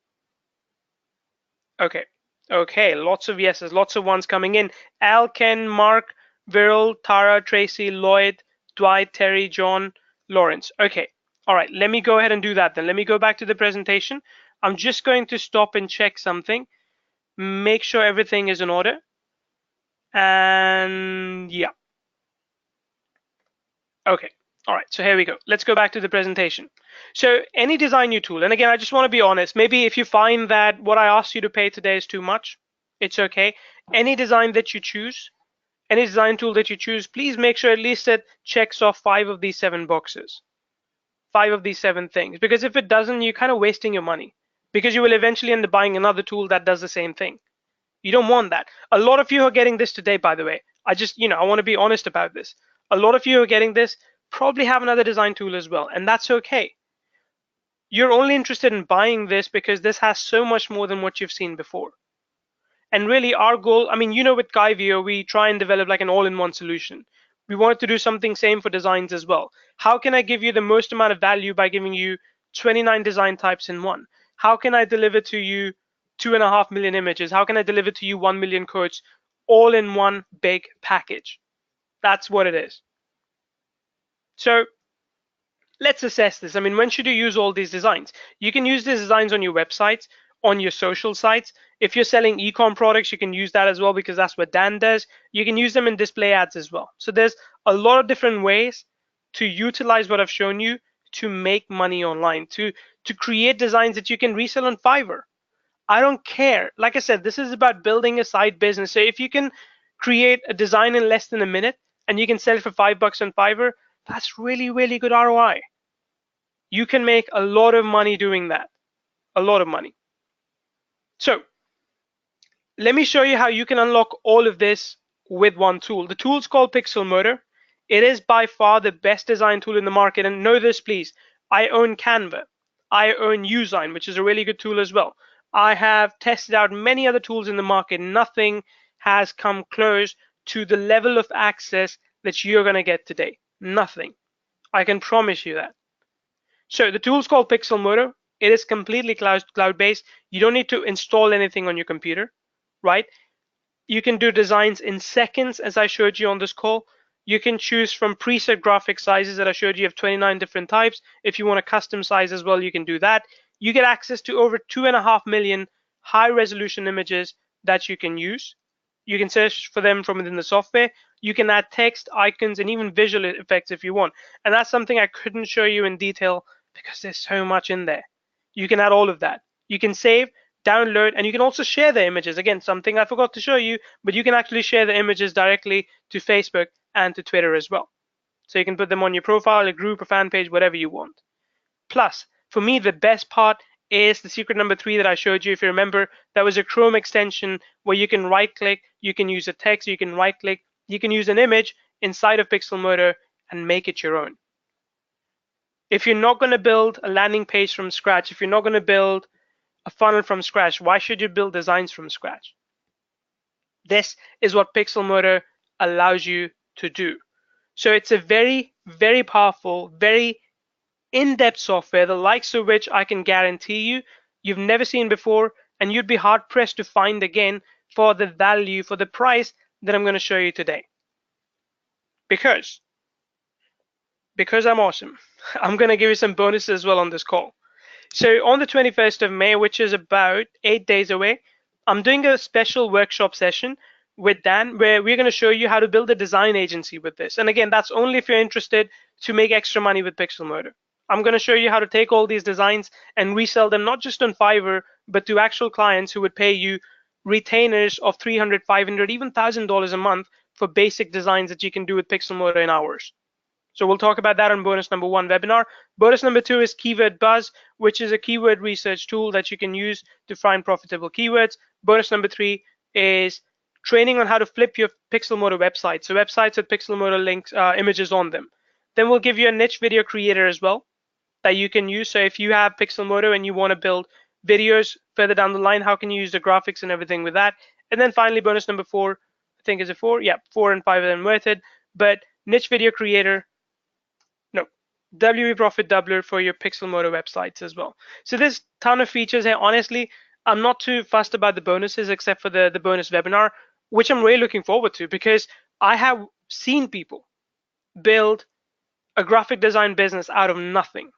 Okay, okay, lots of yeses, lots of ones coming in. Al, Ken, Mark, Viral, Tara, Tracy, Lloyd, Dwight, Terry, John, Lawrence. Okay, all right, let me go ahead and do that then. Let me go back to the presentation. I'm just going to stop and check something, make sure everything is in order. And yeah. Okay, all right, so here we go. Let's go back to the presentation. So any design new tool, and again, I just want to be honest, maybe if you find that what I asked you to pay today is too much, it's okay. Any design that you choose, any design tool that you choose, please make sure at least it checks off 5 of these 7 boxes. 5 of these 7 things, because if it doesn't, you're kind of wasting your money. because you will eventually end up buying another tool that does the same thing. You don't want that. A lot of you are getting this today, by the way. I want to be honest about this. A lot of you who are getting this probably have another design tool as well, and that's okay. You're only interested in buying this because this has so much more than what you've seen before. And really our goal, with Kyvio, we try and develop like an all-in-one solution. We wanted to do something same for designs as well. How can I give you the most amount of value by giving you 29 design types in one? How can I deliver to you 2.5 million images? How can I deliver to you 1 million codes all in one big package? That's what it is. So let's assess this. When should you use all these designs? You can use these designs on your websites, on your social sites. If you're selling e-com products, you can use that as well because that's what Dan does. You can use them in display ads as well. So there's a lot of different ways to utilize what I've shown you to make money online, to create designs that you can resell on Fiverr. I don't care. Like I said, this is about building a side business. So if you can create a design in less than a minute and you can sell it for $5 on Fiverr, that's really, really good ROI. You can make a lot of money doing that, a lot of money. So let me show you how you can unlock all of this with one tool. The tool's called Pixelmodo. It is by far the best design tool in the market. And know this, please. I own Canva. I own Usign, which is a really good tool as well. I have tested out many other tools in the market. Nothing has come close to the level of access that you're going to get today. Nothing. I can promise you that. So the tool's called Pixelmodo. It is completely cloud-based. You don't need to install anything on your computer, right? You can do designs in seconds, as I showed you on this call. You can choose from preset graphic sizes that I showed you of 29 different types. If you want a custom size as well, you can do that. You get access to over 2.5 million high-resolution images that you can use. You can search for them from within the software. You can add text, icons, and even visual effects if you want. And that's something I couldn't show you in detail because there's so much in there. You can add all of that. You can save, download, and you can also share the images. Again, something I forgot to show you, but you can actually share the images directly to Facebook and to Twitter as well. So you can put them on your profile, a group, a fan page, whatever you want. Plus, for me, the best part is the secret number 3 that I showed you. If you remember, that was a Chrome extension where you can right-click, you can use a text, you can right-click, you can use an image inside of Pixelmodo and make it your own. If you're not going to build a landing page from scratch, if you're not going to build a funnel from scratch, why should you build designs from scratch? This is what Pixelmodo allows you to do. So it's a very, very powerful, very in-depth software, the likes of which I can guarantee you've never seen before, and you'd be hard-pressed to find again for the value, for the price that I'm going to show you today. Because I'm awesome, I'm going to give you some bonuses as well on this call. So on the 21st of May, which is about 8 days away, I'm doing a special workshop session with Dan where we're going to show you how to build a design agency with this. And again, that's only if you're interested to make extra money with Pixelmodo. I'm going to show you how to take all these designs and resell them not just on Fiverr, but to actual clients who would pay you retainers of $300, $500, even $1,000 a month for basic designs that you can do with Pixelmodo in hours. So we'll talk about that on bonus number 1 webinar. Bonus number 2 is Keyword Buzz, which is a keyword research tool that you can use to find profitable keywords. Bonus number 3 is training on how to flip your Pixelmodo website. So websites with Pixelmodo links, images on them. Then we'll give you a niche video creator as well that you can use. So if you have Pixelmodo and you want to build videos further down the line, how can you use the graphics and everything with that? And then finally, bonus number 4, I think is it 4? Yeah, 4 and 5 of them worth it. But niche video creator, no, WP Profit Doubler for your Pixelmodo websites as well. So there's a ton of features here. Honestly, I'm not too fussed about the bonuses except for the bonus webinar, which I'm really looking forward to because I have seen people build a graphic design business out of nothing.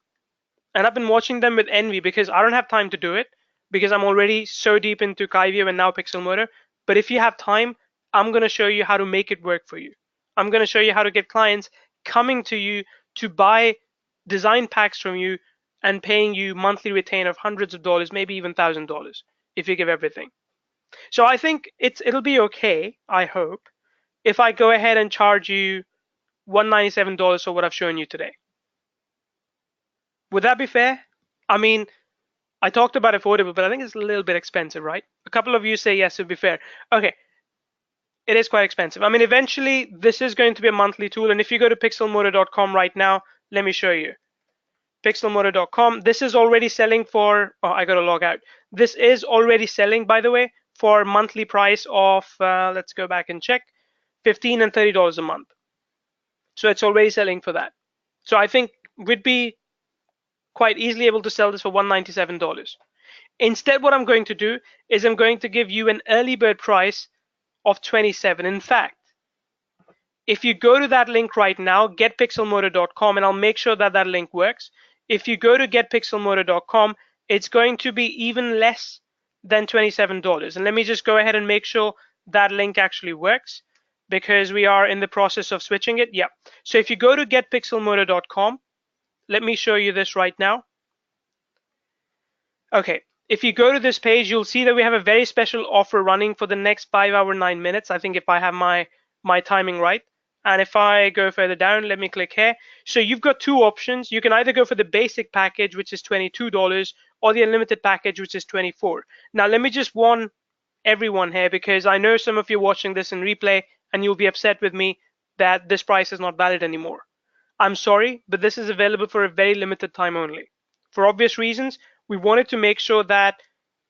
And I've been watching them with envy because I don't have time to do it because I'm already so deep into Kyvio and now Pixelmodo. But if you have time, I'm going to show you how to make it work for you. I'm going to show you how to get clients coming to you to buy design packs from you and paying you monthly retain of hundreds of dollars, maybe even $1,000 if you give everything. So I think it'll be okay, I hope, if I go ahead and charge you $197 for what I've shown you today. Would that be fair? I mean, I talked about affordable, but I think it's a little bit expensive, right? A couple of you say yes, to be fair. Okay, it is quite expensive. I mean, eventually this is going to be a monthly tool, and if you go to pixelmodo.com right now, let me show you. Pixelmodo.com. This is already selling for, oh, I gotta log out. This is already selling, by the way, for monthly price of, let's go back and check, $15 and $30 a month. So it's already selling for that. So I think we'd be quite easily able to sell this for $197. Instead, what I'm going to do is I'm going to give you an early bird price of 27. In fact, if you go to that link right now, getpixelmodo.com, and I'll make sure that that link works. If you go to getpixelmodo.com, it's going to be even less than $27. And let me just go ahead and make sure that link actually works, because we are in the process of switching it. Yeah. So if you go to getpixelmodo.com, let me show you this right now. Okay. If you go to this page, you'll see that we have a very special offer running for the next 5 hours 9 minutes. I think if I have my timing right. And if I go further down, let me click here. So you've got two options. You can either go for the basic package, which is $22, or the unlimited package, which is $24. Now, let me just warn everyone here, because I know some of you watching this in replay and you'll be upset with me that this price is not valid anymore. I'm sorry, but this is available for a very limited time only. For obvious reasons, we wanted to make sure that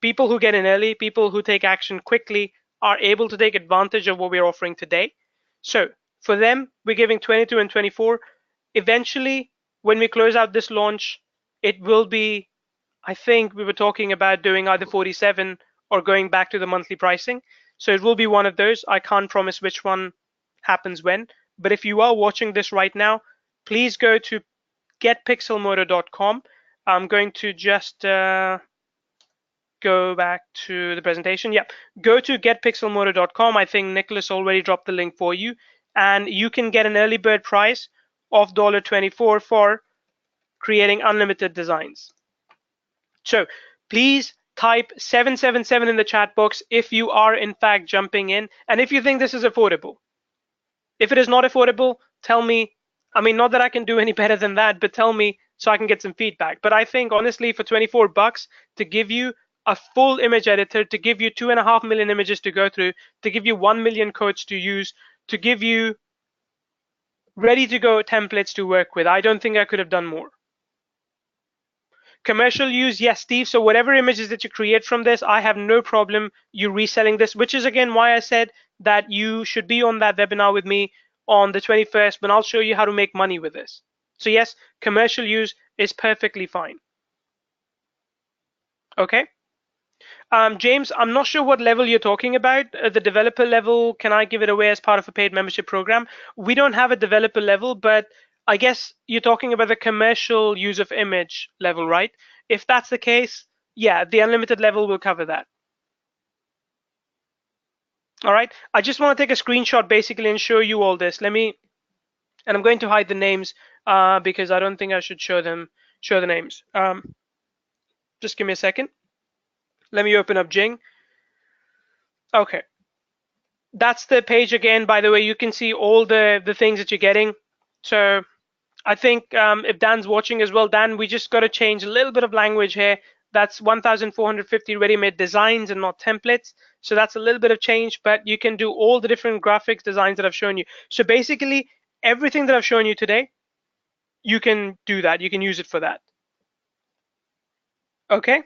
people who get in early, people who take action quickly, are able to take advantage of what we're offering today. So for them, we're giving 22 and 24. Eventually, when we close out this launch, it will be, I think we were talking about doing either 47 or going back to the monthly pricing. So it will be one of those. I can't promise which one happens when, but if you are watching this right now, please go to getpixelmodo.com. I'm going to just go back to the presentation. Yeah, go to getpixelmodo.com. I think Nicholas already dropped the link for you, and you can get an early bird price of $24 for creating unlimited designs. So please type 777 in the chat box if you are in fact jumping in, and if you think this is affordable. If it is not affordable, tell me. I mean, not that I can do any better than that, but tell me so I can get some feedback. But I think honestly, for 24 bucks to give you a full image editor, to give you 2.5 million images to go through, to give you 1 million codes to use, to give you ready to go templates to work with, I don't think I could have done more. Commercial use, yes, Steve. So whatever images that you create from this, I have no problem you reselling this, which is again why I said that you should be on that webinar with me on the 21st, when I'll show you how to make money with this. So yes, commercial use is perfectly fine. Okay. James, I'm not sure what level you're talking about. The developer level, can I give it away as part of a paid membership program? We don't have a developer level, but I guess you're talking about the commercial use of image level, right? If that's the case, yeah, the unlimited level will cover that. All right, I just want to take a screenshot basically and show you all this. Let me, and I'm going to hide the names because I don't think I should show the names. Just give me a second. Let me open up Jing. Okay. That's the page again, by the way. You can see all the things that you're getting. So I think if Dan's watching as well, Dan, we just got to change a little bit of language here. That's 1,450 ready-made designs and not templates. So that's a little bit of change, but you can do all the different graphics designs that I've shown you. So basically, everything that I've shown you today, you can do that. You can use it for that. Okay?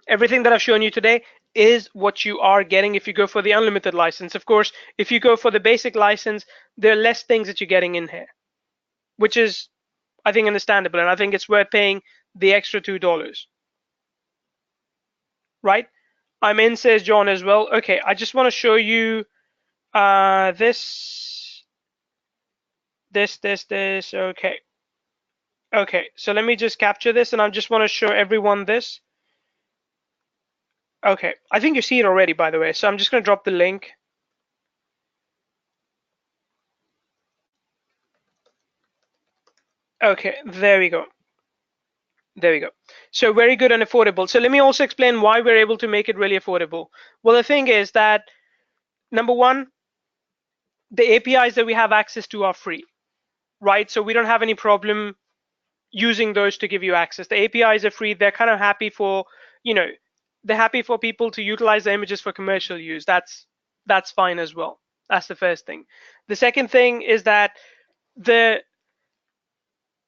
Everything that I've shown you today is what you are getting if you go for the unlimited license. Of course, if you go for the basic license, there are less things that you're getting in here, which is, I think, understandable, and I think it's worth paying the extra $2. Right? I'm in, says John as well. Okay, I just want to show you this. Okay. Okay, so let me just capture this, and I just want to show everyone this. Okay, I think you see it already, by the way. So I'm just going to drop the link. Okay, there we go. There we go. So very good and affordable. So let me also explain why we're able to make it really affordable. Well, the thing is that, number one, the APIs that we have access to are free, right? So we don't have any problem using those to give you access. The APIs are free. They're kind of happy for, they're happy for people to utilize the images for commercial use. That's fine as well. That's the first thing. The second thing is that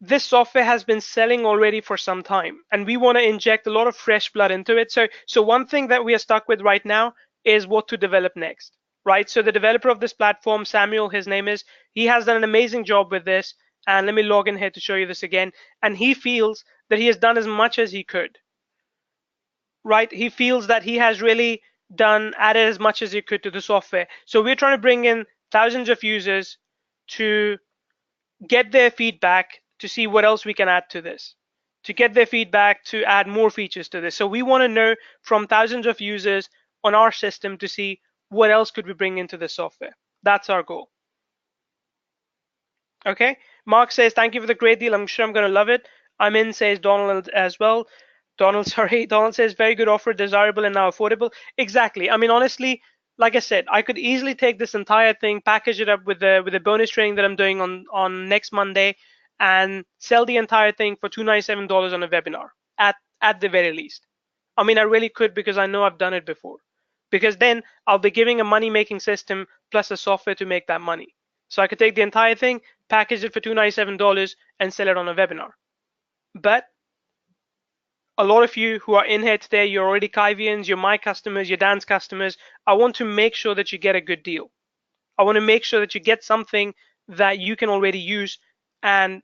this software has been selling already for some time, and we want to inject a lot of fresh blood into it. So one thing that we are stuck with right now is what to develop next, right? So the developer of this platform, Samuel, his name is, he has done an amazing job with this. And let me log in here to show you this again. And he feels that he has done as much as he could, right? He feels that he has really added as much as he could to the software. So we're trying to bring in thousands of users to get their feedback to see what else we can add to this, to get their feedback to add more features to this. So we want to know from thousands of users on our system to see what else could we bring into the software. That's our goal. Okay, Mark says, thank you for the great deal. I'm sure I'm going to love it. I'm in, says Donald as well. Donald, sorry. Donald says, very good offer, desirable and now affordable. Exactly. I mean, honestly, like I said, I could easily take this entire thing, package it up with the bonus training that I'm doing on next Monday, and sell the entire thing for $297 on a webinar at the very least. I mean, I really could, because I know I've done it before. Because then I'll be giving a money-making system plus a software to make that money. So I could take the entire thing, package it for $297, and sell it on a webinar. But a lot of you who are in here today, you're already Kyvians, you're my customers, you're Dan's customers. I want to make sure that you get a good deal. I want to make sure that you get something that you can already use and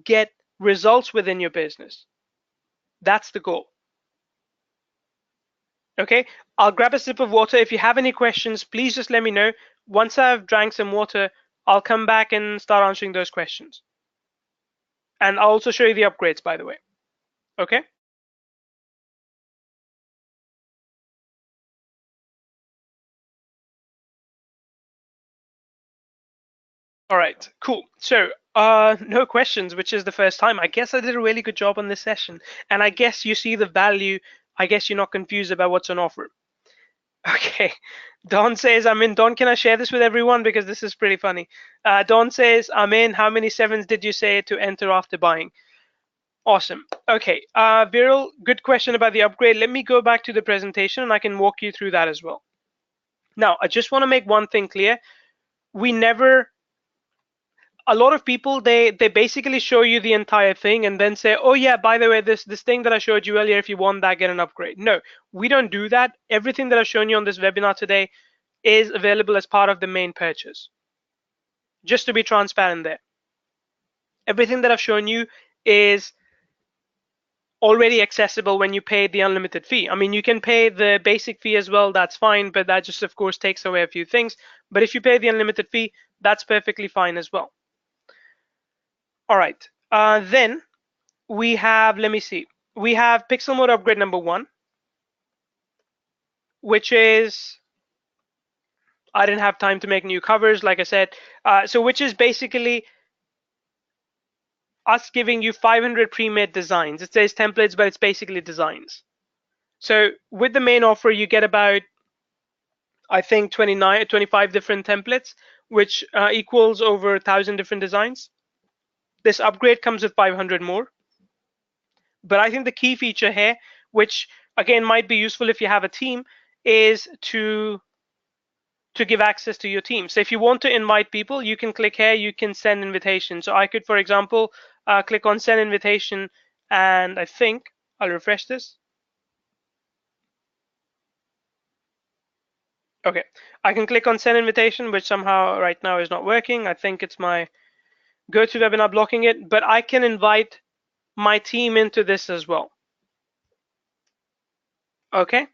get results within your business. That's the goal. Okay, I'll grab a sip of water. If you have any questions, please just let me know. Once I've drank some water, I'll come back and start answering those questions. And I'll also show you the upgrades, by the way. Okay? All right, cool. So, no questions, which is the first time. I guess I did a really good job on this session. And I guess you see the value. I guess you're not confused about what's on offer. Okay. Don says, I'm in. Don, can I share this with everyone? Because this is pretty funny. Don says, I'm in. How many sevens did you say to enter after buying? Awesome. Okay. Viral, good question about the upgrade. Let me go back to the presentation and I can walk you through that as well. Now, I just want to make one thing clear. A lot of people, they basically show you the entire thing and then say, oh yeah, by the way, this thing that I showed you earlier, if you want that, get an upgrade. No, we don't do that. Everything that I've shown you on this webinar today is available as part of the main purchase. Just to be transparent there. Everything that I've shown you is already accessible when you pay the unlimited fee. I mean, you can pay the basic fee as well, that's fine, but that just of course takes away a few things. But if you pay the unlimited fee, that's perfectly fine as well. All right, then we have, let me see, we have Pixelmodo upgrade number 1, which is, I didn't have time to make new covers, like I said, so which is basically us giving you 500 pre-made designs. It says templates, but it's basically designs. So with the main offer, you get about, I think, 25 different templates, which equals over 1,000 different designs. This upgrade comes with 500 more. But I think the key feature here, which again might be useful if you have a team, is to give access to your team. So if you want to invite people, you can click here, you can send invitations. So I could, for example, click on send invitation, and I think I'll refresh this. Okay, I can click on send invitation, which somehow right now is not working. I think it's my GoToWebinar blocking it, but I can invite my team into this as well. Okay,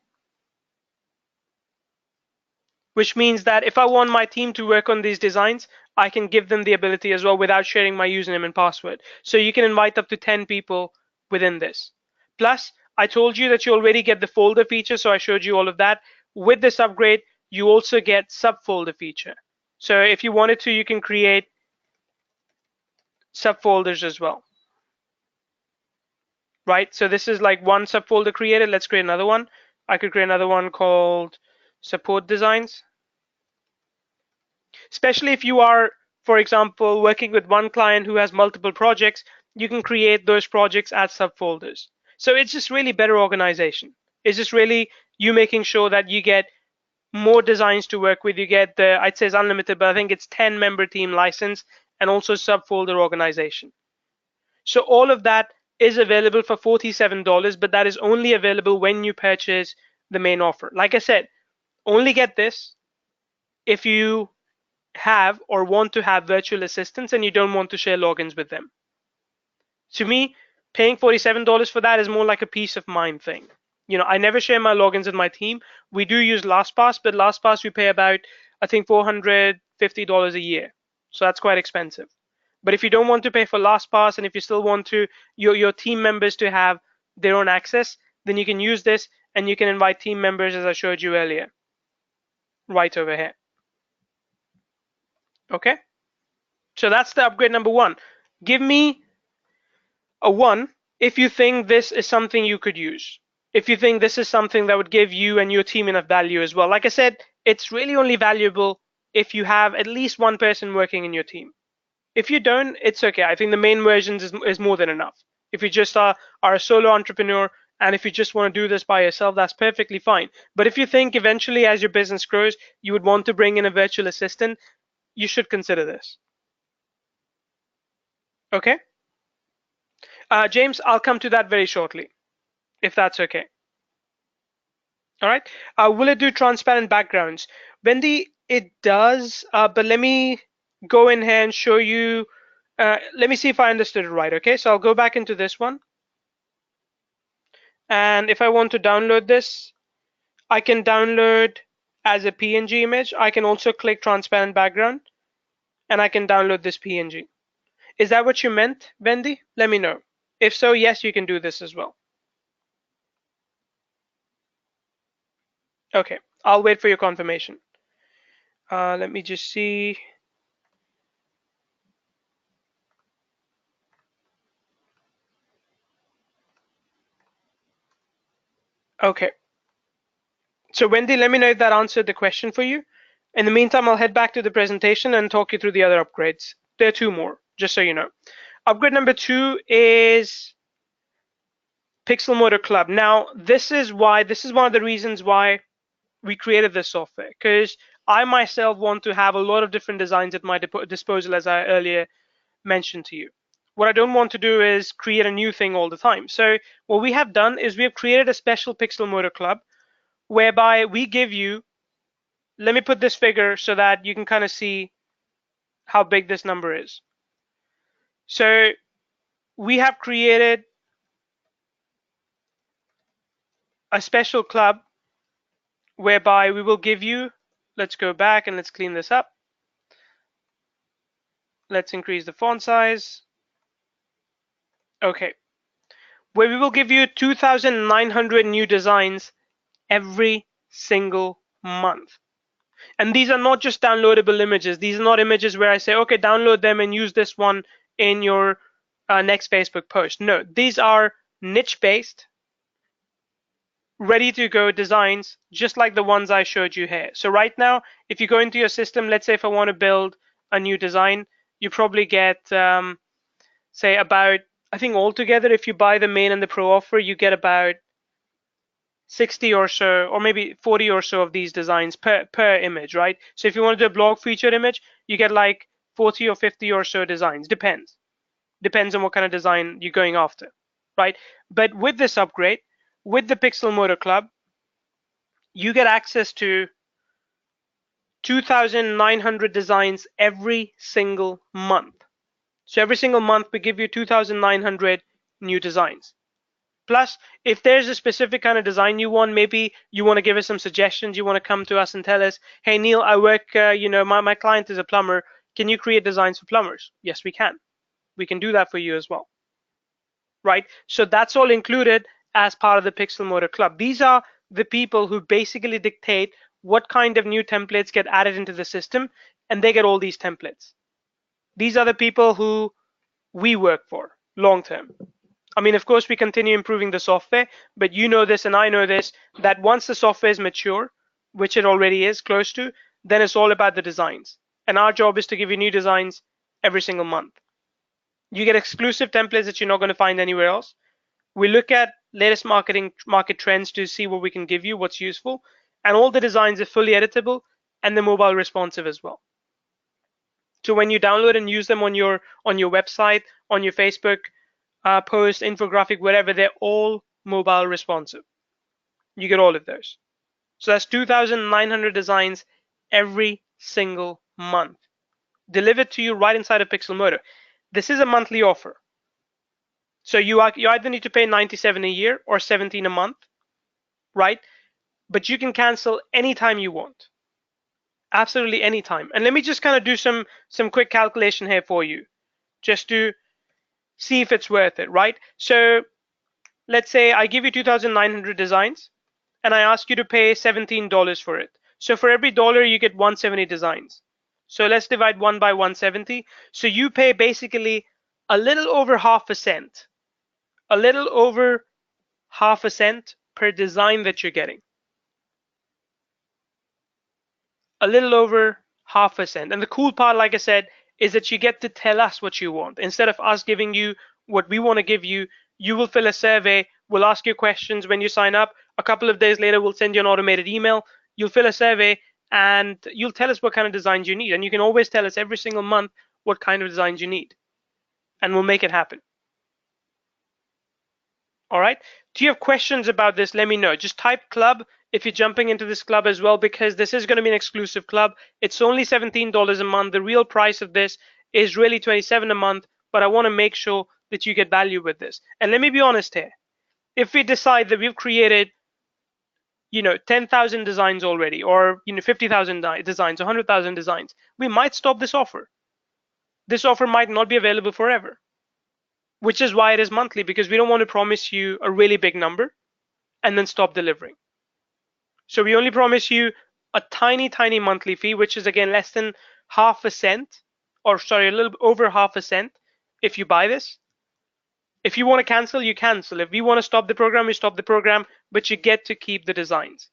which means that if I want my team to work on these designs, I can give them the ability as well without sharing my username and password. So you can invite up to 10 people within this. Plus, I told you that you already get the folder feature, so I showed you all of that. With this upgrade, you also get subfolder feature. So if you wanted to, you can create subfolders as well. Right, so this is like one subfolder created. Let's create another one. I could create another one called support designs. Especially if you are, for example, working with one client who has multiple projects, you can create those projects as subfolders. So it's just really better organization. It's just really you making sure that you get more designs to work with. You get the, I'd say it's unlimited, but I think it's 10 member team license and also subfolder organization. So all of that is available for $47, but that is only available when you purchase the main offer. Like I said, only get this if you have or want to have virtual assistants and you don't want to share logins with them. To me, paying $47 for that is more like a peace of mind thing. You know, I never share my logins with my team. We do use LastPass, but LastPass we pay about, I think, $450 a year. So that's quite expensive. But if you don't want to pay for LastPass and if you still want to your team members to have their own access, then you can use this and you can invite team members as I showed you earlier, right over here. Okay? So that's the upgrade number one. Give me a 1 if you think this is something you could use. If you think this is something that would give you and your team enough value as well. Like I said, it's really only valuable if you have at least one person working in your team. If you don't, it's okay. I think the main versions is more than enough. If you just are a solo entrepreneur and if you just want to do this by yourself, that's perfectly fine. But if you think eventually as your business grows, you would want to bring in a virtual assistant, you should consider this. Okay? James, I'll come to that very shortly, if that's okay. All right. Will it do transparent backgrounds? Wendy, it does, but let me go in here and show you. Let me see if I understood it right. Okay, so I'll go back into this one. And if I want to download this, I can download as a PNG image. I can also click transparent background and I can download this PNG. Is that what you meant, Wendy? Let me know. If so, yes, you can do this as well. Okay, I'll wait for your confirmation. Let me just see. Okay. So Wendy, let me know if that answered the question for you. In the meantime, I'll head back to the presentation and talk you through the other upgrades. There are 2 more, just so you know. Upgrade number 2 is Pixelmodo Club. Now, this is one of the reasons why we created this software, because I myself want to have a lot of different designs at my disposal, as I earlier mentioned to you. What I don't want to do is create a new thing all the time. So what we have done is we have created a special Pixelmodo Club whereby we give you, let me put this figure so that you can kind of see how big this number is. So we have created a special club whereby we will give you, let's go back and let's clean this up. Let's increase the font size. Okay. Where we will give you 2,900 new designs every single month. And these are not just downloadable images. These are not images where I say, okay, download them and use this one in your next Facebook post. No, these are niche-based, ready-to-go designs, just like the ones I showed you here. So right now, if you go into your system, let's say if I want to build a new design, you probably get, say, about, I think altogether, if you buy the main and the pro offer, you get about 60 or so, or maybe 40 or so of these designs per image, right? So if you want to do a blog featured image, you get like 40 or 50 or so designs. Depends on what kind of design you're going after, right? But with this upgrade, with the Pixelmodo Club, you get access to 2,900 designs every single month. So every single month we give you 2,900 new designs. Plus, if there's a specific kind of design you want, maybe you want to give us some suggestions, you want to come to us and tell us, hey Neil, I work, my client is a plumber. Can you create designs for plumbers? Yes, we can. We can do that for you as well, right? So that's all included as part of the Pixelmodo Club. These are the people who basically dictate what kind of new templates get added into the system, and they get all these templates. These are the people who we work for long term. I mean, of course, we continue improving the software, but you know this and I know this, that once the software is mature, which it already is close to, then it's all about the designs. And our job is to give you new designs every single month. You get exclusive templates that you're not going to find anywhere else. We look at latest market trends to see what we can give you, what's useful, and all the designs are fully editable and they're mobile responsive as well. So when you download and use them on your website, on your Facebook post, infographic, whatever, they're all mobile responsive. You get all of those. So that's 2,900 designs every single month delivered to you right inside of Pixelmodo. This is a monthly offer. So you either need to pay 97 a year or 17 a month, right? But you can cancel anytime you want. Absolutely anytime. And let me just kind of do some quick calculation here for you, just to see if it's worth it, right? So let's say I give you 2,900 designs and I ask you to pay $17 for it. So for every dollar you get 170 designs. So let's divide 1 by 170. So you pay basically a little over half a cent, a little over half a cent per design that you're getting. A little over half a cent. And the cool part, like I said, is that you get to tell us what you want. Instead of us giving you what we want to give you, you will fill a survey. We'll ask you questions when you sign up. A couple of days later, we'll send you an automated email. You'll fill a survey and you'll tell us what kind of designs you need. And you can always tell us every single month what kind of designs you need. And we'll make it happen. All right. Do you have questions about this? Let me know. Just type club if you're jumping into this club as well, because this is going to be an exclusive club. It's only $17 a month. The real price of this is really $27 a month, but I want to make sure that you get value with this. And let me be honest here. If we decide that we've created, 10,000 designs already, or 50,000 designs, 100,000 designs, we might stop this offer. This offer might not be available forever, which is why it is monthly, because we don't want to promise you a really big number and then stop delivering. So we only promise you a tiny, tiny monthly fee, which is again less than half a cent, or sorry, a little over half a cent if you buy this. If you want to cancel, you cancel. If we want to stop the program, we stop the program, but you get to keep the designs.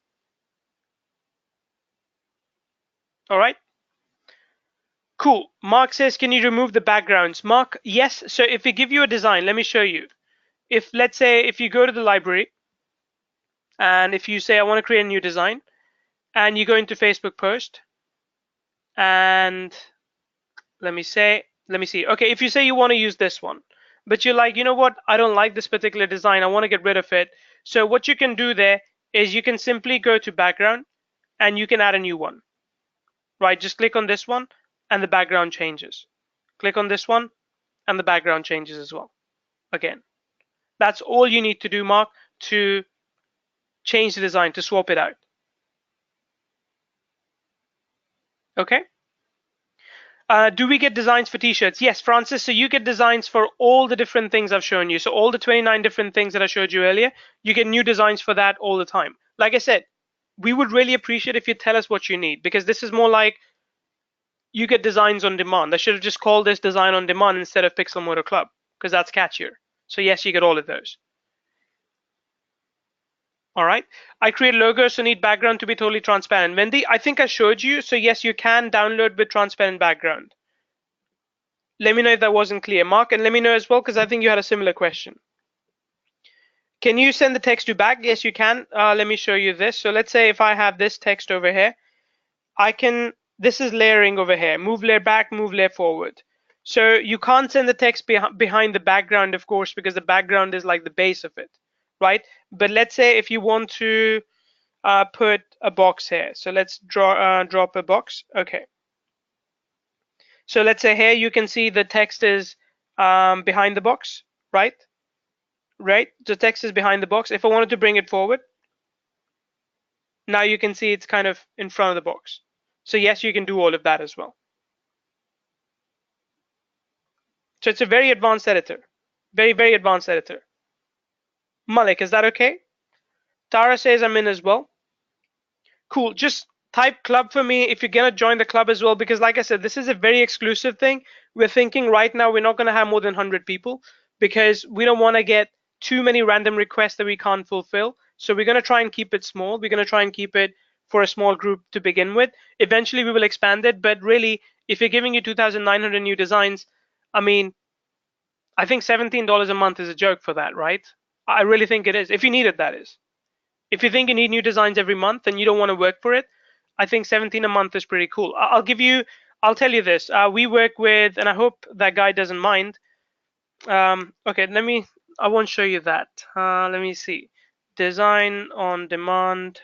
All right. Cool. Mark says, can you remove the backgrounds? Mark, yes. So if we give you a design, let me show you. If let's say if you go to the library and if you say I want to create a new design and you go into Facebook post and let me see. Okay, if you say you want to use this one, but you're like, you know what? I don't like this particular design. I want to get rid of it. So what you can do there is you can simply go to background and you can add a new one, right? Just click on this one and the background changes. Click on this one and the background changes as well. Again, that's all you need to do, Mark, to change the design, to swap it out. Okay. Do we get designs for t-shirts? Yes, Francis, so you get designs for all the different things I've shown you. So all the 29 different things that I showed you earlier, you get new designs for that all the time. Like I said, we would really appreciate if you tell us what you need, because this is more like you get designs on demand. I should have just called this design on demand instead of Pixelmodo Club, because that's catchier. So yes, you get all of those. All right. I create logos, so need background to be totally transparent. Wendy, I think I showed you. So yes, you can download with transparent background. Let me know if that wasn't clear, Mark, and let me know as well, because I think you had a similar question. Can you send the text to back? Yes, you can. Let me show you this. So let's say if I have this text over here, this is layering over here. Move layer back, move layer forward. So you can't send the text behind the background, of course, because the background is like the base of it, right? But let's say if you want to put a box here. So let's drop a box. Okay. So let's say here you can see the text is behind the box, right? Right, the text is behind the box. If I wanted to bring it forward, now you can see it's kind of in front of the box. So yes, you can do all of that as well. So it's a very advanced editor, very, very advanced editor. Malik, is that okay? Tara says I'm in as well. Cool, just type club for me if you're gonna join the club as well, because like I said, this is a very exclusive thing. We're thinking right now we're not gonna have more than 100 people, because we don't wanna get too many random requests that we can't fulfill. So we're gonna try and keep it small. We're gonna try and keep it for a small group to begin with. Eventually we will expand it, but really, if you're giving you 2,900 new designs, I mean, I think $17 a month is a joke for that, right? I really think it is. If you need it, that is. If you think you need new designs every month and you don't want to work for it, I think 17 a month is pretty cool. I'll tell you this. We work with, and I hope that guy doesn't mind. Okay, I won't show you that. Let me see. Design on demand.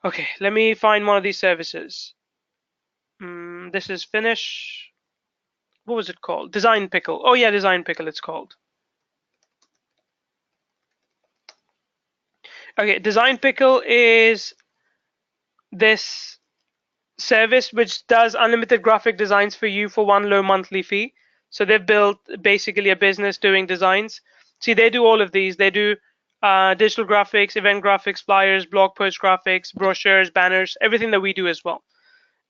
Okay, let me find one of these services. This is Finish. What was it called? Design Pickle. Oh yeah, Design Pickle it's called. Okay, Design Pickle is this service which does unlimited graphic designs for you for one low monthly fee. So they've built basically a business doing designs. See, they do all of these. They do digital graphics, event graphics, flyers, blog post graphics, brochures, banners, everything that we do as well.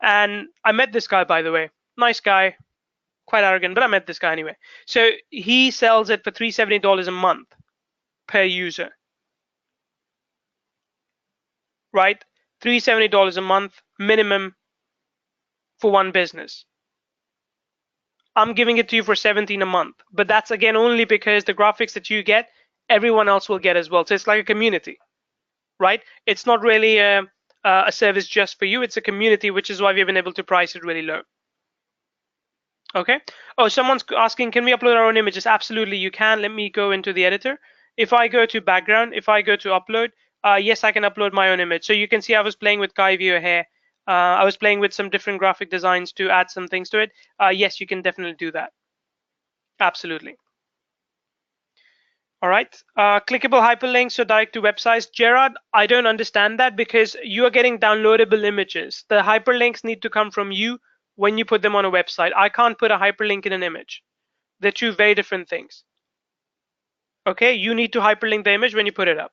And I met this guy, by the way. Nice guy, quite arrogant, but I met this guy anyway. So he sells it for $370 a month per user, right? $370 a month minimum for one business. I'm giving it to you for 17 a month, but that's again only because the graphics that you get, everyone else will get as well. So it's like a community, right? It's not really a service just for you. It's a community, which is why we've been able to price it really low. Okay. Oh, someone's asking, can we upload our own images? Absolutely, you can. Let me go into the editor. If I go to background, if I go to upload, yes, I can upload my own image. So you can see I was playing with Kai Viewer here. I was playing with some different graphic designs to add some things to it. Yes, you can definitely do that. Absolutely. All right. Clickable hyperlinks or direct to websites. Gerard, I don't understand that because you are getting downloadable images. The hyperlinks need to come from you when you put them on a website. I can't put a hyperlink in an image. They're two very different things. Okay, you need to hyperlink the image when you put it up.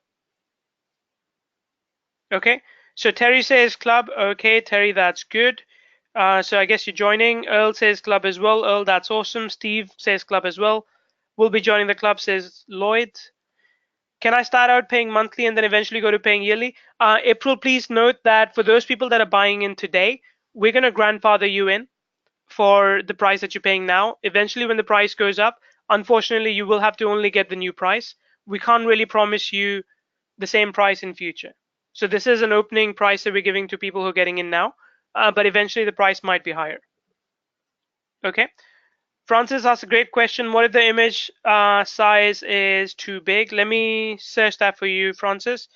Okay, so Terry says club. Okay, Terry, that's good. So I guess you're joining. Earl says club as well. Earl, that's awesome. Steve says club as well. We'll be joining the club, says Lloyd. Can I start out paying monthly and then eventually go to paying yearly? April, please note that for those people that are buying in today, we're going to grandfather you in for the price that you're paying now. Eventually, when the price goes up, unfortunately, you will have to only get the new price. We can't really promise you the same price in future. So this is an opening price that we're giving to people who are getting in now, but eventually the price might be higher. Okay. Francis asked a great question. What if the image size is too big? Let me search that for you, Francis.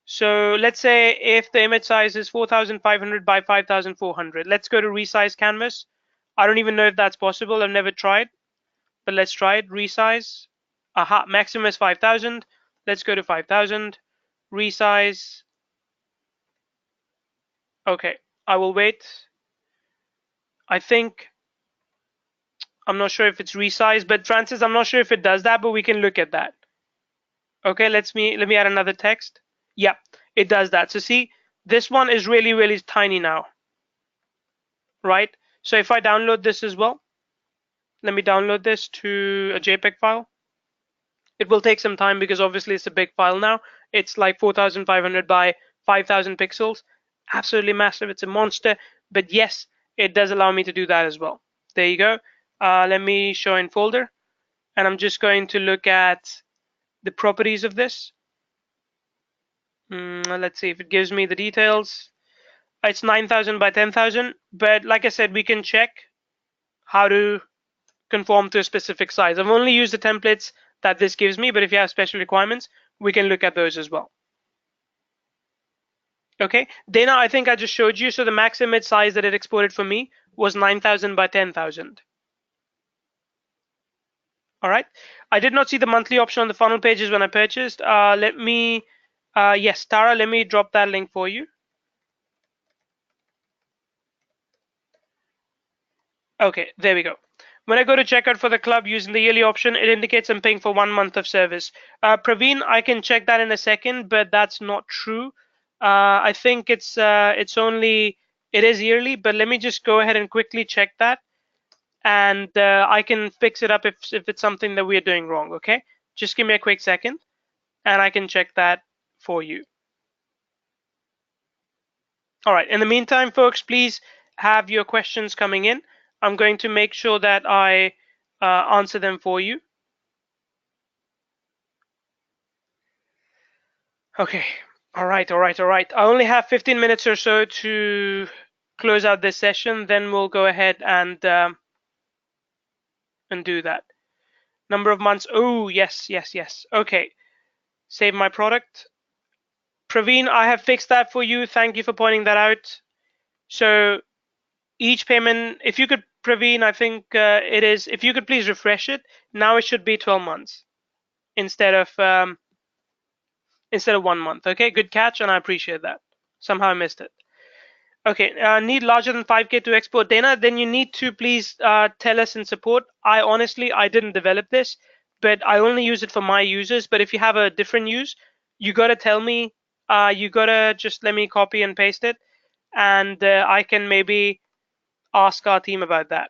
So let's say if the image size is 4,500 by 5,400. Let's go to resize canvas. I don't even know if that's possible. I've never tried, but let's try it. Resize. Aha, maximum is 5,000. Let's go to 5,000. Resize. Okay, I will wait. I think I'm not sure if it's resize, but Francis, I'm not sure if it does that, but we can look at that. Okay, let me add another text. Yeah, it does that. So see, this one is really, really tiny now, right? So if I download this as well, let me download this to a JPEG file. It will take some time because obviously it's a big file now. It's like 4,500 by 5,000 pixels. Absolutely massive. It's a monster. But yes, it does allow me to do that as well. There you go. Let me show in folder. And I'm just going to look at the properties of this. Let's see if it gives me the details. It's 9,000 by 10,000. But like I said, we can check how to conform to a specific size. I've only used the templates that this gives me, but if you have special requirements, we can look at those as well. Okay, Dana, I think I just showed you. So the max image size that it exported for me was 9,000 by 10,000. All right. I did not see the monthly option on the funnel pages when I purchased. Yes, Tara, let me drop that link for you. Okay, there we go. When I go to checkout for the club using the yearly option, it indicates I'm paying for 1 month of service. Praveen, I can check that in a second, but that's not true. I think it is yearly, but let me just go ahead and quickly check that, and I can fix it up if it's something that we're doing wrong. Okay, just give me a quick second, and I can check that for you. All right. In the meantime, folks, please have your questions coming in. I'm going to make sure that I answer them for you. Okay. All right. I only have 15 minutes or so to close out this session. Then we'll go ahead and do that. Number of months. Oh, yes. Okay. Save my product. Praveen, I have fixed that for you. Thank you for pointing that out. So each payment, if you could, Praveen, I think it is, if you could please refresh it. Now it should be 12 months instead of 1 month. Okay, good catch, and I appreciate that. Somehow I missed it. Okay, need larger than 5K to export Dana, then you need to please tell us in support. I didn't develop this, but I only use it for my users. But if you have a different use, you gotta tell me. You gotta just let me copy and paste it, and I can maybe ask our team about that.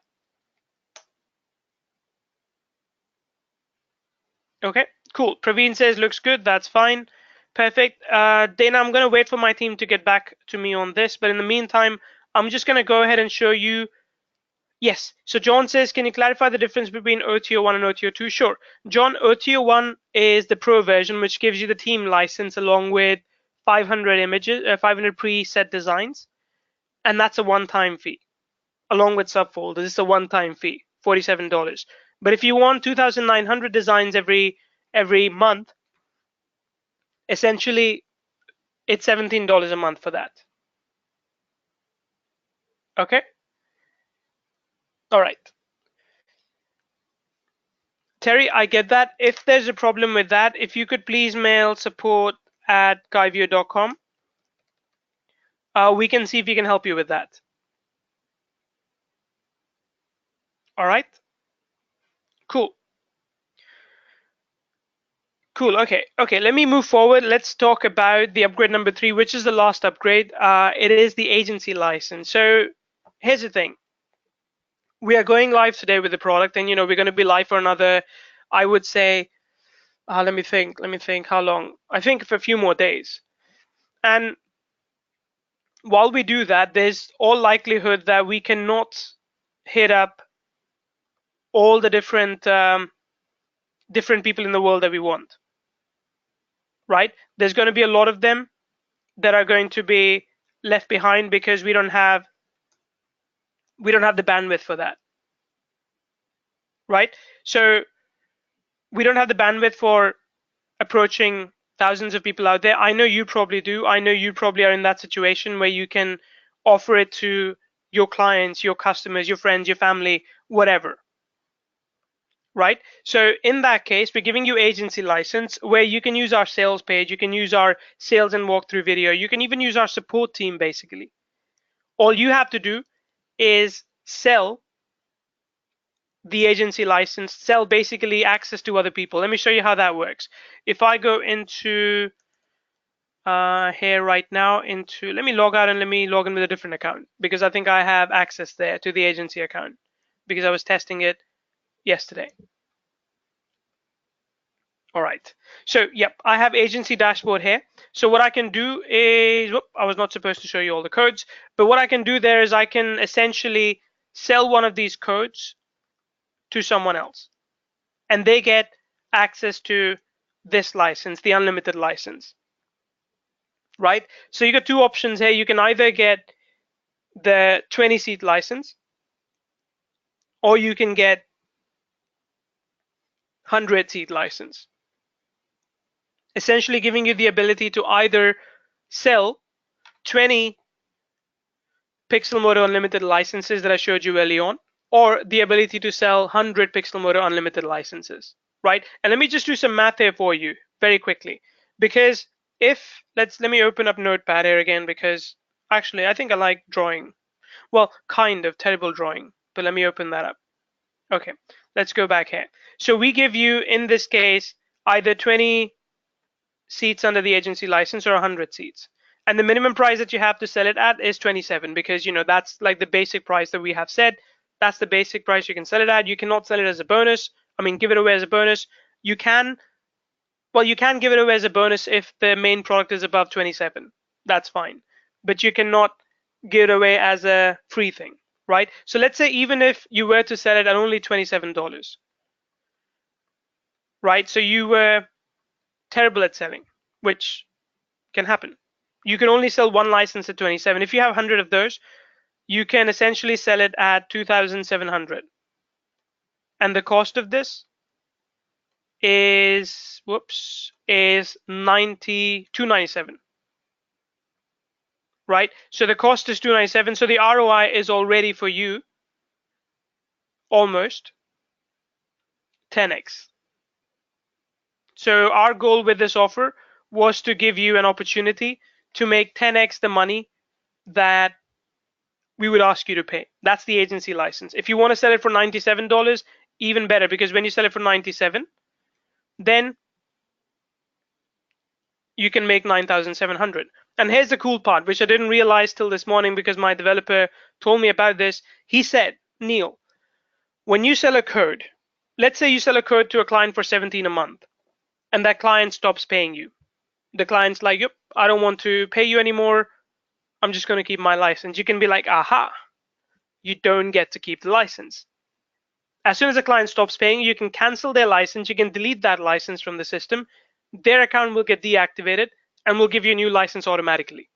Okay, cool. Praveen says looks good. That's fine. Perfect. Dana, I'm gonna wait for my team to get back to me on this, but in the meantime, I'm just gonna go ahead and show you. Yes, so John says, can you clarify the difference between OTO 1 and OTO 2? Sure. John, OTO 1 is the pro version, which gives you the team license along with 500 images, 500 preset designs, and that's a one-time fee, along with subfolders. It's a one-time fee, $47. But if you want 2,900 designs every month, essentially it's $17 a month for that. Okay. All right. Terry, I get that. If there's a problem with that, if you could please mail support@guivio.com, we can see if we can help you with that. All right. Cool. Okay. Let me move forward. Let's talk about the upgrade number 3, which is the last upgrade. It is the agency license. So here's the thing. We are going live today with the product, and we're going to be live for another, I would say, let me think how long. I think for a few more days. And while we do that, there's all likelihood that we cannot hit up all the different people in the world that we want, right? There's going to be a lot of them that are going to be left behind because we don't have the bandwidth for that, right? So we don't have the bandwidth for approaching thousands of people out there. I know you probably do. I know you probably are in that situation where you can offer it to your clients, your customers, your friends, your family, whatever, right? So in that case, we're giving you agency license where you can use our sales page, you can use our sales and walkthrough video, you can even use our support team. Basically, all you have to do is sell the agency license, sell basically access to other people. Let me show you how that works. If I go into here right now let me log out and let me log in with a different account, because I think I have access there to the agency account because I was testing it yesterday. All right, so yep, I have agency dashboard here. So what I can do is, I was not supposed to show you all the codes, but what I can do there is I can essentially sell one of these codes to someone else, and they get access to this license, the unlimited license, right? So you got two options here. You can either get the 20-seat license, or you can get 100-seat license, essentially giving you the ability to either sell 20 Pixelmodo Unlimited licenses that I showed you early on, or the ability to sell 100 Pixelmodo Unlimited licenses, right? And let me just do some math here for you very quickly, because if let me open up Notepad here again, because actually I think I like drawing. Well, kind of terrible drawing, but let me open that up. Okay, let's go back here. So we give you, in this case, either 20 seats under the agency license or 100 seats. And the minimum price that you have to sell it at is 27, because that's like the basic price that we have said. That's the basic price you can sell it at. You cannot sell it as a bonus. I mean, give it away as a bonus. You can give it away as a bonus if the main product is above 27. That's fine. But you cannot give it away as a free thing. right? So let's say even if you were to sell it at only $27, right? So you were terrible at selling, which can happen. You can only sell one license at 27. If you have 100 of those, you can essentially sell it at 2,700. And the cost of this is, whoops, is 297, right? So the cost is 297. So the ROI is already for you almost 10x. So our goal with this offer was to give you an opportunity to make 10x the money that we would ask you to pay. That's the agency license. If you want to sell it for $97, even better, because when you sell it for 97, then you can make 9,700. And here's the cool part, which I didn't realize till this morning because my developer told me about this. He said, Neil, when you sell a code, let's say you sell a code to a client for 17 a month, and that client stops paying you. The client's like, yep, I don't want to pay you anymore. I'm just going to keep my license. You can be like, aha, you don't get to keep the license. As soon as a client stops paying, you can cancel their license. You can delete that license from the system. Their account will get deactivated and will give you a new license automatically,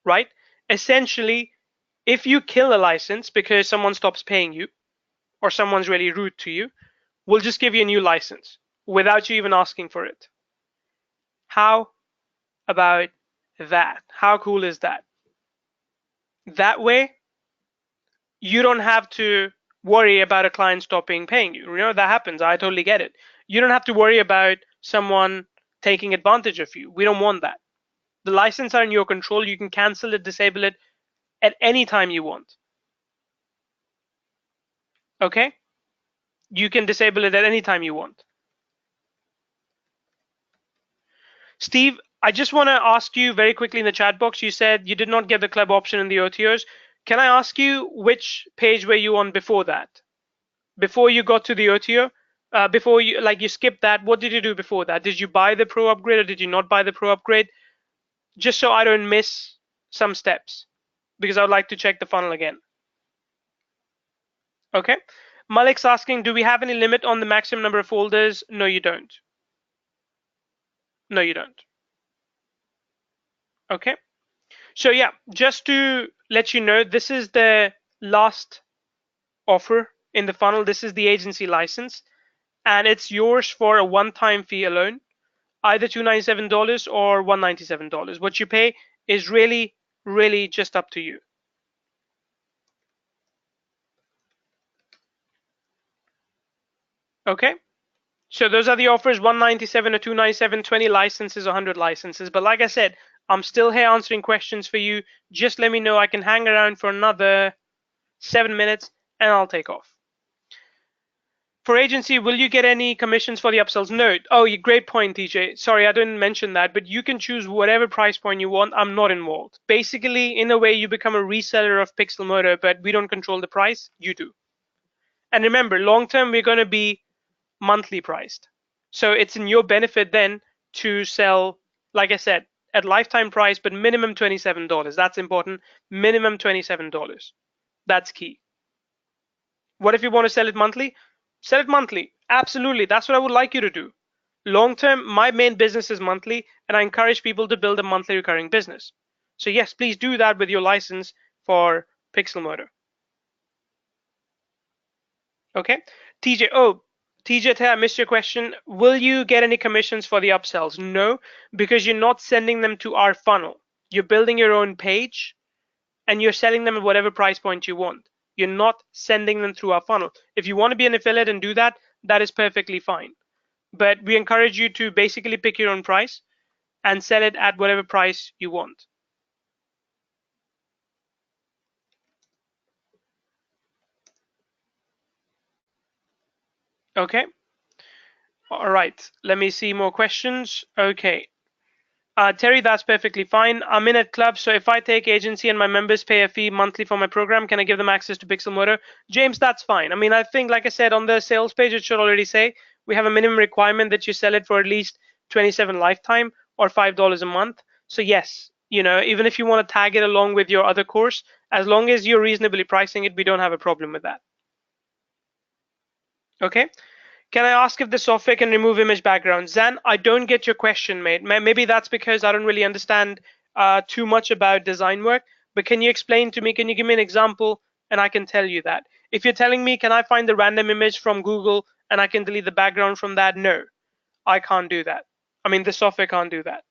right? Essentially, if you kill a license because someone stops paying you or someone's really rude to you, we'll just give you a new license without you even asking for it. How about that? How cool is that? That way, you don't have to worry about a client stopping paying you. You know, that happens. I totally get it. You don't have to worry about someone taking advantage of you. We don't want that. The license are in your control. You can cancel it, disable it at any time you want. Okay? You can disable it at any time you want. Steve, I just want to ask you very quickly in the chat box, you said you did not get the club option in the OTOs. Can I ask you which page were you on before that? Before you got to the OTO? Before you skipped that, what did you do before that? Did you buy the pro upgrade or did you not buy the pro upgrade? Just so I don't miss some steps, because I would like to check the funnel again. Okay. Malik's asking, do we have any limit on the maximum number of folders? No, you don't. No, you don't. Okay. So yeah, just to let you know, this is the last offer in the funnel. This is the agency license, and it's yours for a one-time fee alone, either $297 or $197. What you pay is really, really just up to you. Okay. So those are the offers, 197 or 297, 20 licenses, 100 licenses. But like I said, I'm still here answering questions for you. Just let me know. I can hang around for another 7 minutes and I'll take off. For agency, will you get any commissions for the upsells? No. Oh, great point, TJ. Sorry, I didn't mention that, but you can choose whatever price point you want. I'm not involved. Basically, in a way, you become a reseller of Pixelmodo, but we don't control the price. You do. And remember, long term, we're going to be monthly priced. So it's in your benefit then to sell, like I said, at lifetime price, but minimum $27. That's important. Minimum $27. That's key. What if you want to sell it monthly? Sell it monthly. Absolutely. That's what I would like you to do. Long term, my main business is monthly, and I encourage people to build a monthly recurring business. So yes, please do that with your license for Pixelmodo. Okay. TJ, TJ, I missed your question. Will you get any commissions for the upsells? No, because you're not sending them to our funnel. You're building your own page and you're selling them at whatever price point you want. You're not sending them through our funnel. If you want to be an affiliate and do that, that is perfectly fine. But we encourage you to basically pick your own price and sell it at whatever price you want. Okay. All right. Let me see more questions. Okay. Terry, that's perfectly fine. I'm in a club, so if I take agency and my members pay a fee monthly for my program, can I give them access to Pixelmodo? James, that's fine. I mean, I think, like I said, on the sales page, it should already say we have a minimum requirement that you sell it for at least 27 lifetime or $5 a month. So yes, even if you want to tag it along with your other course, as long as you're reasonably pricing it, we don't have a problem with that. Okay. Can I ask if the software can remove image backgrounds? Zan, I don't get your question, mate. Maybe that's because I don't really understand too much about design work, but can you explain to me, can you give me an example and I can tell you that? If you're telling me, can I find the random image from Google and I can delete the background from that? No, I can't do that. I mean, the software can't do that.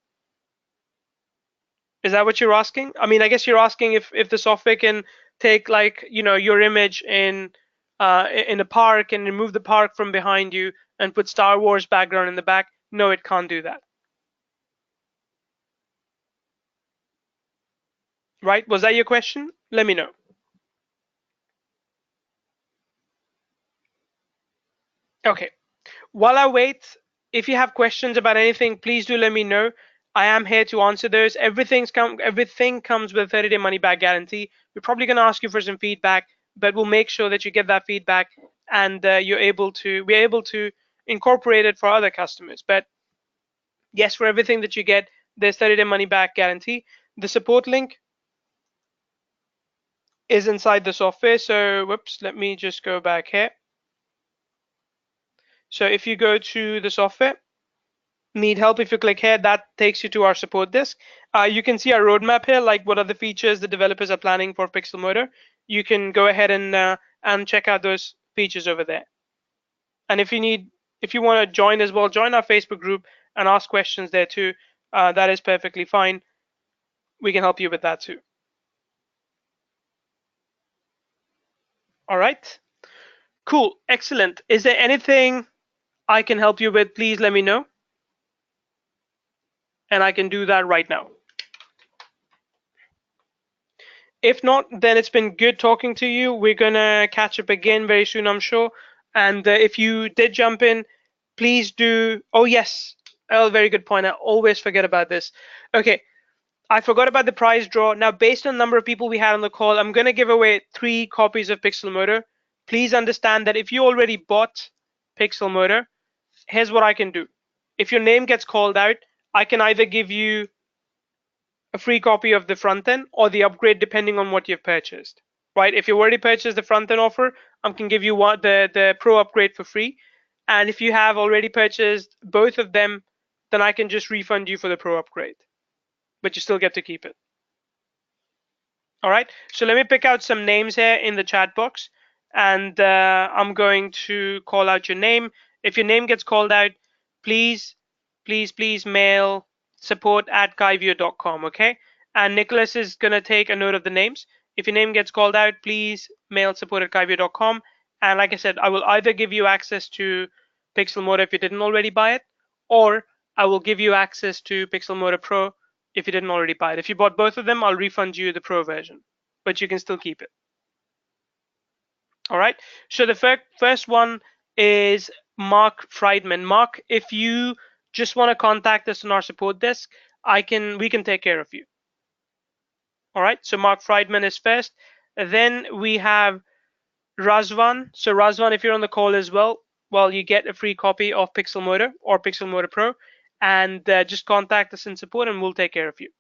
Is that what you're asking? I mean, I guess you're asking if the software can take like your image in a park and remove the park from behind you and put Star Wars background in the back. No, it can't do that. Right? Was that your question? Let me know. Okay. While I wait, if you have questions about anything, please do let me know. I am here to answer those. Everything comes with a 30-day money back guarantee. We're probably going to ask you for some feedback, but we'll make sure that you get that feedback and we're able to incorporate it for other customers. But yes, for everything that you get, there's 30-day money back guarantee. The support link is inside the software. So whoops, let me just go back here. So if you go to the software, need help, if you click here, that takes you to our support desk. You can see our roadmap here, like what are the features the developers are planning for Pixelmodo. You can go ahead and check out those features over there. And if you want to join as well, join our Facebook group and ask questions there too. That is perfectly fine. We can help you with that too. All right. Cool. Excellent. Is there anything I can help you with? Please let me know. And I can do that right now. If not, then it's been good talking to you. We're gonna catch up again very soon, I'm sure. And if you did jump in, please do. Oh yes, oh, very good point. I always forget about this. Okay, I forgot about the prize draw. Now, based on the number of people we had on the call, I'm gonna give away 3 copies of Pixelmodo. Please understand that if you already bought Pixelmodo, here's what I can do. If your name gets called out, I can either give you a free copy of the front end or the upgrade depending on what you've purchased. Right? If you already purchased the front end offer, I can give you the pro upgrade for free. And if you have already purchased both of them, then I can just refund you for the pro upgrade. But you still get to keep it. All right. So let me pick out some names here in the chat box, and I'm going to call out your name. If your name gets called out, please mail support@kaivio.com. Okay. And Nicholas is gonna take a note of the names. If your name gets called out, please mail support@kaivio.com. And like I said, I will either give you access to Pixelmodo if you didn't already buy it, or I will give you access to Pixelmodo Pro if you didn't already buy it. If you bought both of them, I'll refund you the Pro version, but you can still keep it. All right. So the first one is Mark Friedman. Mark, if you just want to contact us on our support desk, we can take care of you. All right. So Mark Friedman is first. Then we have Razvan. So Razvan, if you're on the call as well, you get a free copy of Pixelmodo or Pixelmodo Pro, and just contact us in support and we'll take care of you.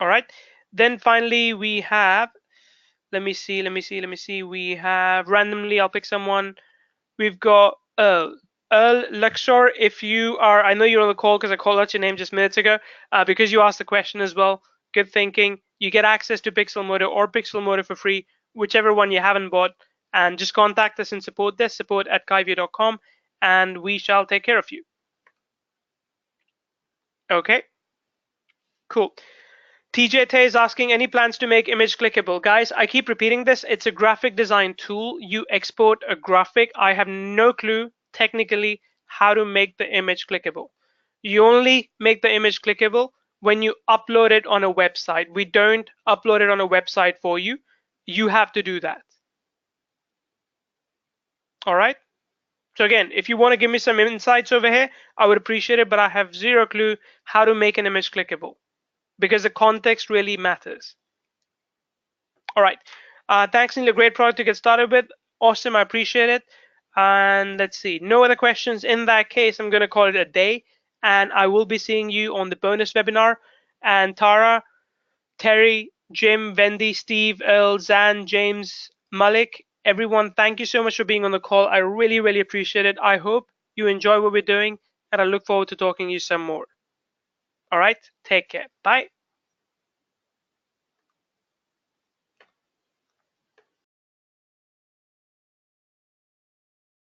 All right. Then finally we have, let me see. We have randomly, I'll pick someone. We've got Earl. Earl Luxor, if you are, I know you're on the call because I called out your name just minutes ago, because you asked the question as well. Good thinking. You get access to Pixelmodo or Pixelmodo for free, whichever one you haven't bought, and just contact us in support desk, support@kaivio.com, and we shall take care of you. Okay. Cool. TJ Tay is asking, any plans to make image clickable? Guys, I keep repeating this. It's a graphic design tool. You export a graphic. I have no clue technically how to make the image clickable. You only make the image clickable when you upload it on a website. We don't upload it on a website for you. You have to do that. All right. So again, if you want to give me some insights over here, I would appreciate it, but I have zero clue how to make an image clickable, because the context really matters. All right. Thanks, Neil. A great product to get started with. Awesome. I appreciate it. And let's see. No other questions. In that case, I'm going to call it a day. And I will be seeing you on the bonus webinar. And Tara, Terry, Jim, Wendy, Steve, Earl, Zan, James, Malik, everyone, thank you so much for being on the call. I really, really appreciate it. I hope you enjoy what we're doing, and I look forward to talking to you some more. All right, take care. Bye.